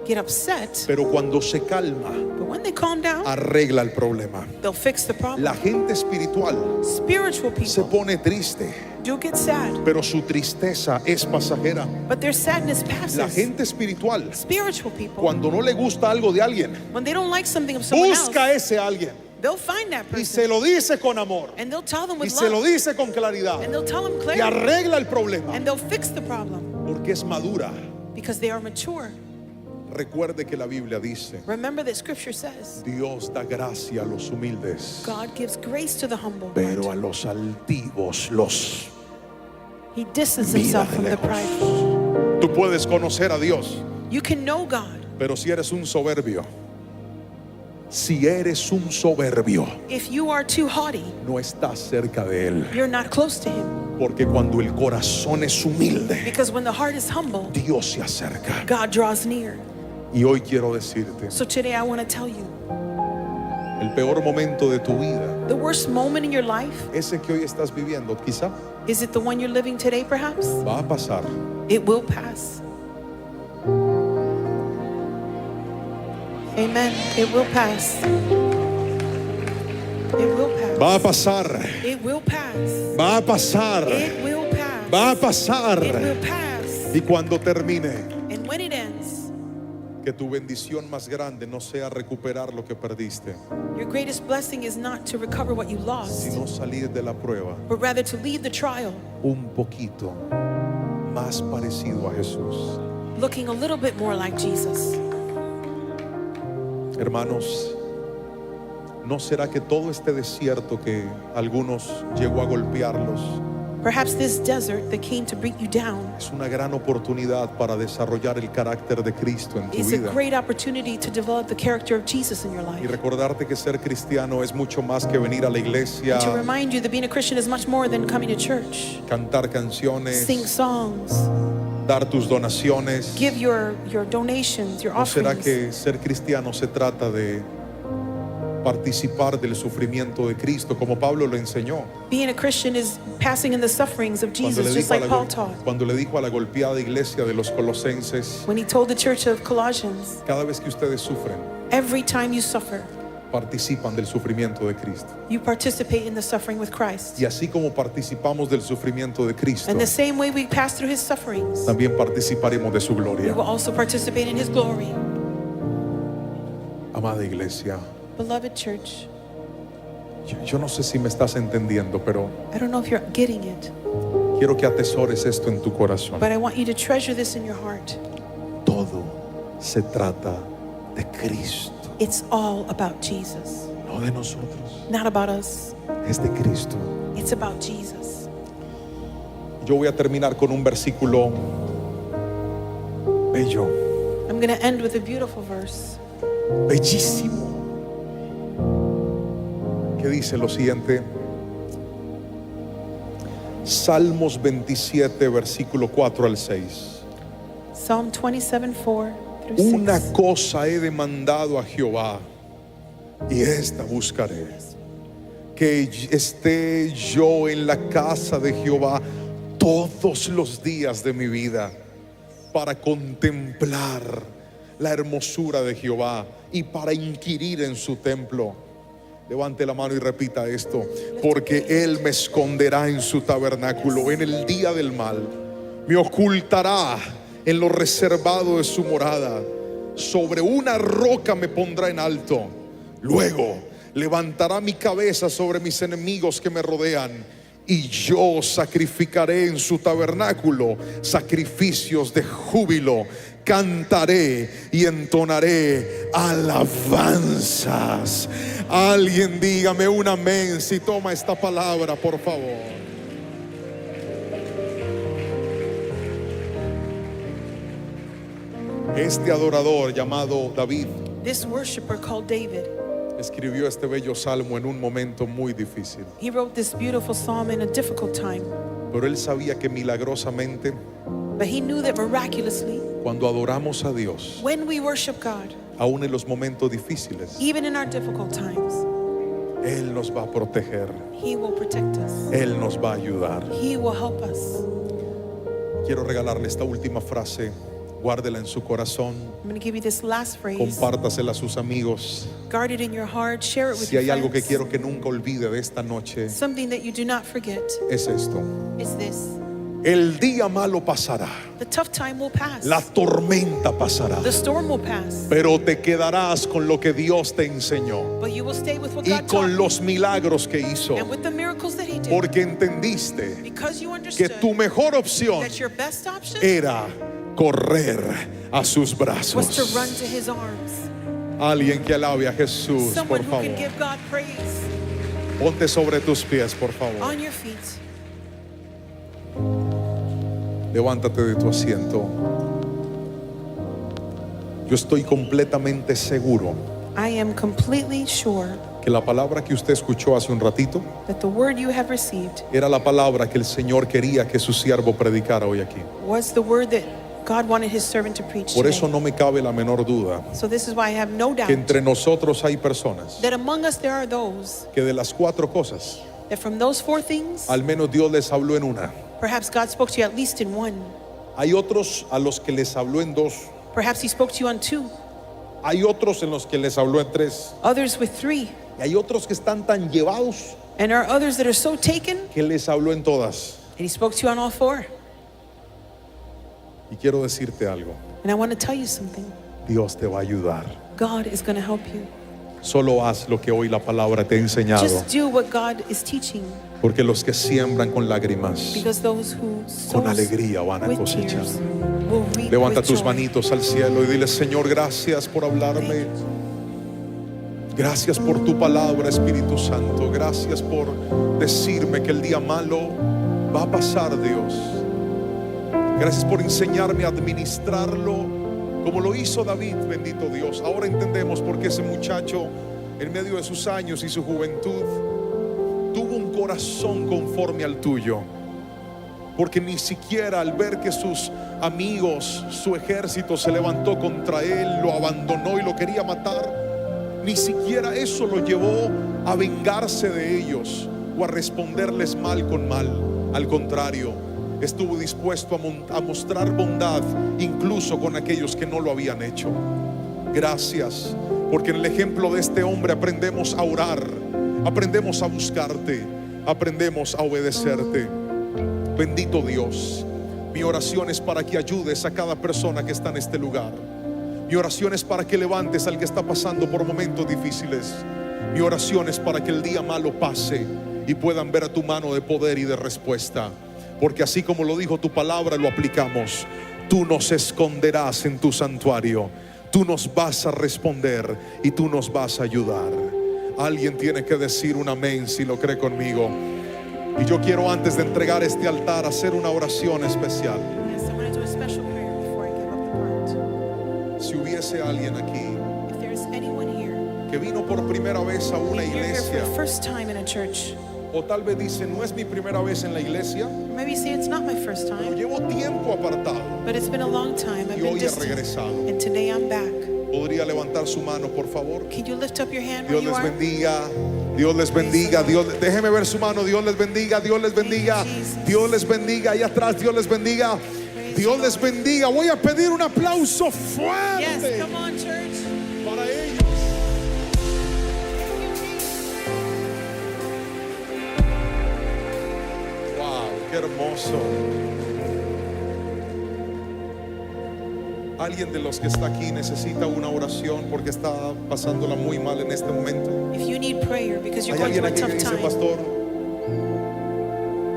get upset, pero cuando se calma, but when they calm down, arregla el problema. they'll fix the problem. La gente espiritual Spiritual se people pone triste, do get sad, pero su tristeza es pasajera. but their sadness La passes. gente espiritual, Spiritual people, cuando no le gusta algo de alguien, when they don't like something of someone busca else, ese alguien they'll find that y se person lo dice con amor and they'll tell them y with se lo love dice con claridad and they'll tell them y clearly arregla el problema and they'll fix the problem porque es madura. because they are mature. Recuerde que la Biblia dice: Remember that scripture says Dios da gracia a los humildes, God gives grace to the humble, pero a los altivos los He distances mira himself de from the lejos. prideful. Tú puedes conocer a Dios, You can know God. pero si eres un soberbio, si eres un soberbio, If you are too haughty, no estás cerca de Él. you're not close to Him. Porque cuando el corazón es humilde, Because when the heart is humble, Dios se acerca. God draws near. Y hoy quiero decirte, So today I want to tell you, el peor momento de tu vida, the worst moment in your life, ese que hoy estás viviendo, quizá is it the one you're living today perhaps? va a pasar. It will pass. Amen. It will pass. It will pass. Va a pasar. It will pass. Va a pasar. It will pass. Va a pasar. It will pass. Y cuando termine, And when it ends, que tu bendición más grande no sea recuperar lo que perdiste, your greatest blessing is not to recover what you lost, sino salir de la prueba but rather to leave the trial un poquito más parecido a Jesús. looking a little bit more like Jesus. Hermanos, ¿no será que todo este desierto que algunos llegó a golpearlos Perhaps this desert that came to bring you down es una gran oportunidad para desarrollar el carácter de Cristo en tu is a vida? great opportunity to develop the character of Jesus in your Y life. recordarte que ser cristiano es mucho más que venir a la iglesia, And to remind you that being a Christian is much more than coming to church. cantar canciones, Sing songs, dar tus donaciones. give your donations, your ¿No será offerings. que ser cristiano se trata de participar del sufrimiento de Cristo, como Pablo lo enseñó? Being a Christian is passing in the sufferings of Cuando Jesus, le, just dijo a like la, Paul taught. cuando le dijo a la golpeada iglesia de los colosenses: When he told the church of Colossians, cada vez que ustedes sufren, every time you suffer, participan del sufrimiento de Cristo. you participate in the suffering with Christ. Y así como participamos del sufrimiento de Cristo, And the same way we pass through his sufferings, también participaremos de su we gloria. will also participate in his glory. Amada iglesia, Beloved church, yo no sé si me estás entendiendo, pero I don't know if you're getting it, quiero que atesores esto en tu corazón. but I want you to treasure this in your heart. Todo se trata de Cristo, It's all about Jesus, no de nosotros, not about us. es de Cristo. It's about Jesus. Yo voy a terminar con un versículo bello, I'm going to end with a beautiful verse bellísimo, que dice lo siguiente: Salmos 27, versículo 4 al 6. Psalm 27:4 through Una 6. cosa he demandado a Jehová, y esta buscaré, que esté yo en la casa de Jehová todos los días de mi vida, para contemplar la hermosura de Jehová y para inquirir en su templo. Levante la mano y repita esto: porque Él me esconderá en su tabernáculo en el día del mal, me ocultará en lo reservado de su morada, sobre una roca me pondrá en alto. Luego levantará mi cabeza sobre mis enemigos que me rodean, y yo sacrificaré en su tabernáculo sacrificios de júbilo. Cantaré y entonaré alabanzas. Alguien dígame un amén si toma esta palabra, por favor. Este adorador llamado David This worshiper called David, escribió este bello salmo en un momento muy difícil, he wrote this beautiful psalm in a difficult time. pero él sabía que milagrosamente, But he knew that miraculously, cuando adoramos a Dios, when we worship God, aún en los momentos difíciles, even in our difficult times, Él nos va a proteger, he will protect us. Él nos va a ayudar. He will help us. Quiero regalarle esta última frase, guárdela en su corazón, I'm going to give you this last phrase. compártasela a sus amigos. Guard it in your heart. Share it with Si your hay algo que friends. quiero que nunca olvide de esta noche, Something that you do not forget es esto: is this. el día malo pasará, The tough time will pass. la tormenta pasará, The storm will pass. pero te quedarás con lo que Dios te enseñó But you will stay with what y God taught con you los milagros que hizo, and with the miracles that he did. porque entendiste Because you que understood tu mejor opción that your best option era correr a sus was to brazos. run to his arms. Alguien que alabe a Jesús, Someone por who can favor. give God praise. Ponte sobre tus pies, por favor. On your feet. Levántate de tu asiento. Yo estoy completamente seguro I am completely sure que la palabra que usted escuchó hace un ratito that the word you have received era la palabra que el Señor quería que su siervo predicara hoy aquí. was the word that God wanted his servant to preach Por eso today. no me cabe la menor duda So this is why I have no doubt que entre nosotros hay personas that among us there are those que de las 4 cosas, that from those 4 things, al menos Dios les habló en una. perhaps God spoke to you at least in 1. Hay otros a los que les habló en 2. Perhaps he spoke to you on 2. Hay otros en los que les habló en 3. Others with 3. Y hay otros que están tan llevados And there are others that are so taken que les habló en todas. and he spoke to you on all 4. Y quiero decirte algo. And I want to tell you something. Dios te va a ayudar. God is going to help you. Solo haz lo que hoy la palabra te ha enseñado. Just do what God is teaching, Porque los que siembran con lágrimas, because those who sow con alegría van a with cosechar. tears will reap Levanta with tus joy. manitos al cielo y dile: Señor, gracias por hablarme. Gracias por tu palabra, Espíritu Santo. Gracias por decirme que el día malo va a pasar, Dios. Gracias por enseñarme a administrarlo como lo hizo David, bendito Dios. Ahora entendemos por qué ese muchacho, en medio de sus años y su juventud, tuvo un corazón conforme al tuyo. Porque ni siquiera al ver que sus amigos, su ejército se levantó contra él, lo abandonó y lo quería matar, ni siquiera eso lo llevó a vengarse de ellos o a responderles mal con mal. Al contrario, estuvo dispuesto a mostrar bondad incluso con aquellos que no lo habían hecho. Gracias, porque en el ejemplo de este hombre aprendemos a orar, aprendemos a buscarte, aprendemos a obedecerte. Bendito Dios, mi oración es para que ayudes a cada persona que está en este lugar. Mi oración es para que levantes al que está pasando por momentos difíciles. Mi oración es para que el día malo pase y puedan ver a tu mano de poder y de respuesta. Porque así como lo dijo tu palabra, lo aplicamos. Tú nos esconderás en tu santuario. Tú nos vas a responder y tú nos vas a ayudar. Alguien tiene que decir un amén si lo cree conmigo. Y yo quiero, antes de entregar este altar, hacer una oración especial. Yes, I'm going to do a special prayer before I give up the part. Si hubiese alguien aquí If there's anyone here, que vino por primera vez a una you're here for iglesia, the first time in a church, o tal vez dice: no es mi primera vez en la iglesia, maybe you say it's not my first pero time, llevo tiempo apartado but it's been a long time. I've y been hoy he distant, regresado. and today I'm back. ¿Podría levantar su mano, por favor? Can you lift up your hand where Dios you les are? bendiga, Dios les bendiga, déjeme ver su mano. Dios les bendiga, Dios les bendiga, Dios les bendiga. Ahí atrás, Dios les bendiga, Dios les bendiga. Voy a pedir un aplauso fuerte Yes, come on, church. para ellos. Wow, qué hermoso. Alguien de los que está aquí necesita una oración porque está pasándola muy mal en este momento. If you need prayer because you're Hay going alguien through a aquí que tough dice, time, pastor,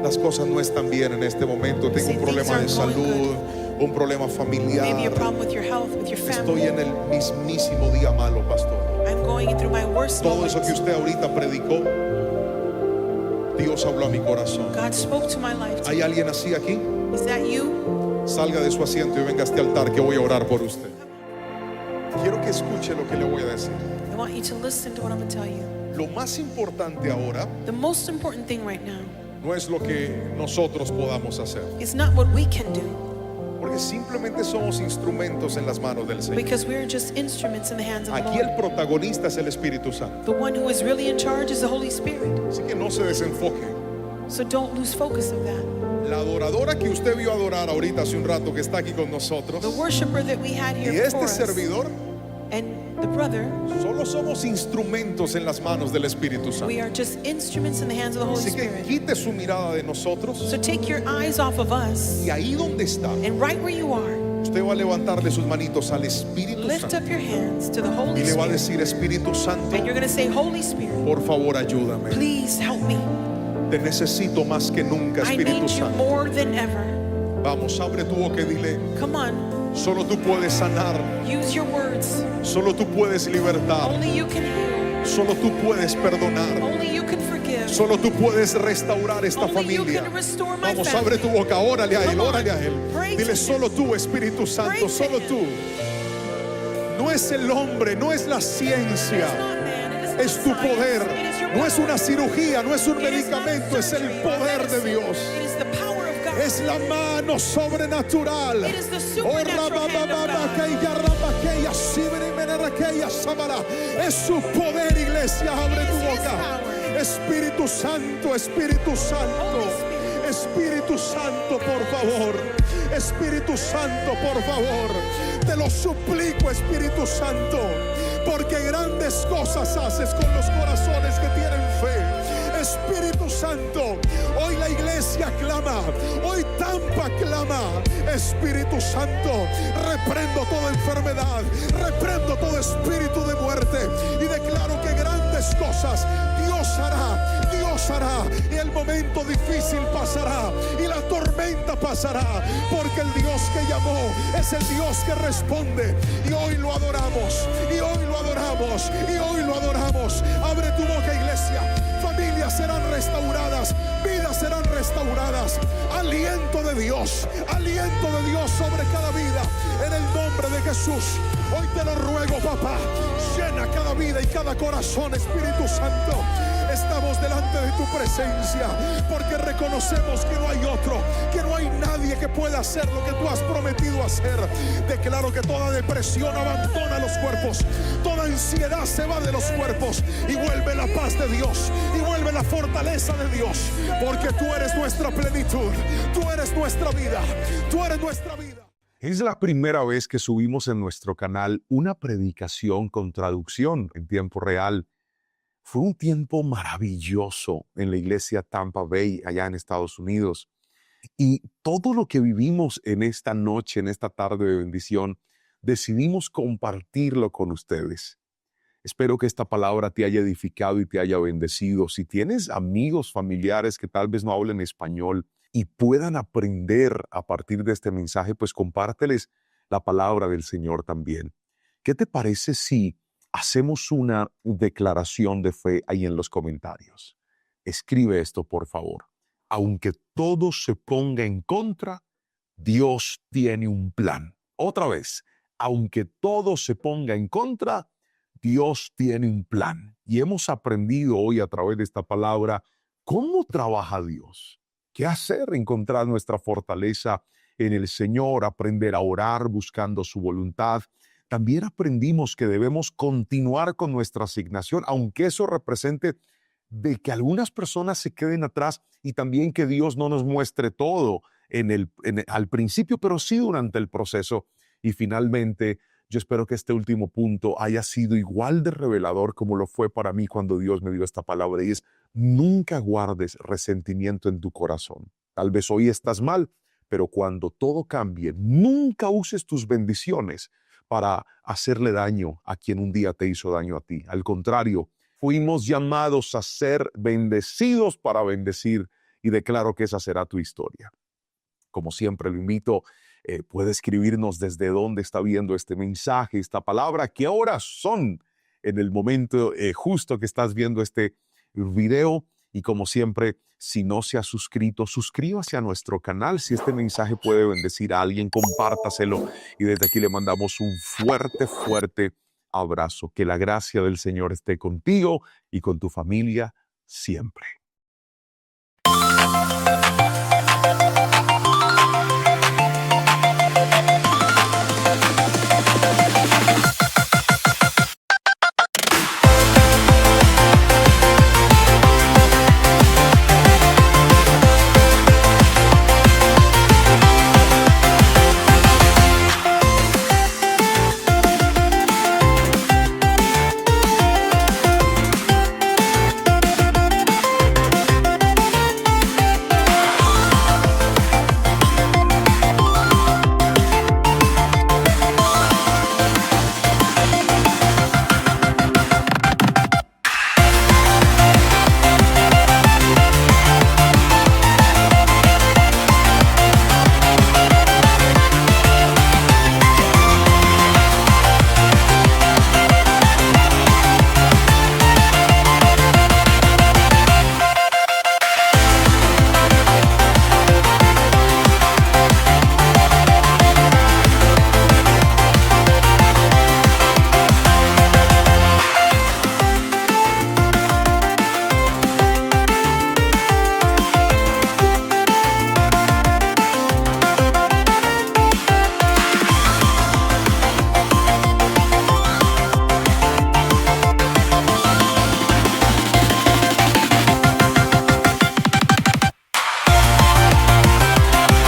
las cosas no están bien en este momento. Tengo See, un problema de things aren't going salud, un problema familiar. maybe a problem with your health, with your Estoy family. en el mismísimo día malo, pastor. I'm going through my worst Todo eso moments. que usted ahorita predicó, Dios habló a mi corazón. God spoke to my life. ¿Hay alguien así aquí? Is that you? Salga de su asiento y venga a este altar que voy a orar por usted. Quiero que escuche lo que le voy a decir. I want you to listen to what I'm going to tell you. Lo más importante ahora The most important thing right now no es lo que nosotros podamos hacer, is not what we can do, porque simplemente somos instrumentos en las manos del Señor. because we're just instruments in the hands of the Aquí Lord. el protagonista es el Espíritu Santo. The one who is really in charge is the Holy Spirit. Así que no se desenfoque. So don't lose focus of that. La adoradora que usted vio adorar ahorita hace un rato, que está aquí con nosotros, The worshiper that we had y here este before us, servidor, and the brother, solo somos instrumentos en las manos del Espíritu Santo. we are just instruments in the hands of the Holy Así que Spirit. quite su mirada de nosotros So take your eyes off of us, y ahí donde está, and right where you are, usted va a levantarle sus manitos al Espíritu lift Santo up your hands to the y Holy le va a Spirit, decir, Espíritu Santo, and you're going to say, Holy Spirit, por favor ayúdame. please help me. Te necesito más que nunca, I Espíritu need you Santo. more than ever. Vamos, abre tu boca y dile, Come on, solo tú puedes sanar, use your words. solo tú puedes libertar, Only you can heal. solo tú puedes perdonar, Only you can forgive. solo tú puedes restaurar esta Only you familia. can restore my Vamos, family. abre tu boca, órale a él, Come on. órale a él. Pray Dile, to solo him. tú, Espíritu Santo, Pray to solo him. tú. No es el hombre, no es la ciencia, It's not man, it is not es tu science, poder. it is your No es power. una cirugía, no es un It is not medicamento, es el surgery or poder de medicine. Dios. It is the power of God. Es la mano sobrenatural. It is the Oh, supernatural hand of God. rabababaqueya, rabaqueya, sibrimeneraqueya, sabara. Es su poder, iglesia, abre tu It is His boca. power. Espíritu Santo, Espíritu Santo. Holy Spirit. Espíritu Santo, por favor. Espíritu Santo, por favor. Te lo suplico, Espíritu Santo, porque grandes cosas haces con los corazones que tienen fe. Espíritu Santo, hoy la iglesia clama, hoy Tampa clama. Espíritu Santo, reprendo toda enfermedad, reprendo todo espíritu de muerte y declaro que grandes cosas Dios hará, Dios hará, y el momento difícil pasará y la tormenta pasará, porque el Dios que llamó es el Dios que responde, y hoy lo adoramos, y hoy lo adoramos, y hoy lo adoramos. Abre tu boca, iglesia. Familias serán restauradas, vidas serán restauradas. Aliento de Dios sobre cada vida, en el nombre de Jesús. Hoy te lo ruego, papá, llena cada vida y cada corazón, Espíritu Santo. Estamos delante de tu presencia porque reconocemos que no hay otro, que no hay nadie que pueda hacer lo que tú has prometido hacer. Declaro que toda depresión abandona los cuerpos, toda ansiedad se va de los cuerpos y vuelve la paz de Dios y vuelve la fortaleza de Dios, porque tú eres nuestra plenitud, tú eres nuestra vida, tú eres nuestra vida. Es la primera vez que subimos en nuestro canal una predicación con traducción en tiempo real. Fue un tiempo maravilloso en la iglesia Tampa Bay, allá en Estados Unidos. Y todo lo que vivimos en esta noche, en esta tarde de bendición, decidimos compartirlo con ustedes. Espero que esta palabra te haya edificado y te haya bendecido. Si tienes amigos, familiares que tal vez no hablen español y puedan aprender a partir de este mensaje, pues compárteles la palabra del Señor también. ¿Qué te parece si hacemos una declaración de fe ahí en los comentarios? Escribe esto, por favor. Aunque todo se ponga en contra, Dios tiene un plan. Otra vez, aunque todo se ponga en contra, Dios tiene un plan. Y hemos aprendido hoy a través de esta palabra cómo trabaja Dios. ¿Qué hacer? Encontrar nuestra fortaleza en el Señor, aprender a orar buscando su voluntad. También aprendimos que debemos continuar con nuestra asignación, aunque eso represente de que algunas personas se queden atrás y también que Dios no nos muestre todo al principio, pero sí durante el proceso. Y finalmente, yo espero que este último punto haya sido igual de revelador como lo fue para mí cuando Dios me dio esta palabra, y es: nunca guardes resentimiento en tu corazón. Tal vez hoy estás mal, Pero cuando todo cambie, nunca uses tus bendiciones para hacerle daño a quien un día te hizo daño a ti. Al contrario, fuimos llamados a ser bendecidos para bendecir, y declaro que esa será tu historia. Como siempre, lo invito, puede escribirnos desde dónde está viendo este mensaje, esta palabra, qué horas son en el momento justo que estás viendo este video. Y como siempre, si no se ha suscrito, suscríbase a nuestro canal. Si este mensaje puede bendecir a alguien, compártaselo. Y desde aquí le mandamos un fuerte, fuerte abrazo. Que la gracia del Señor esté contigo y con tu familia siempre.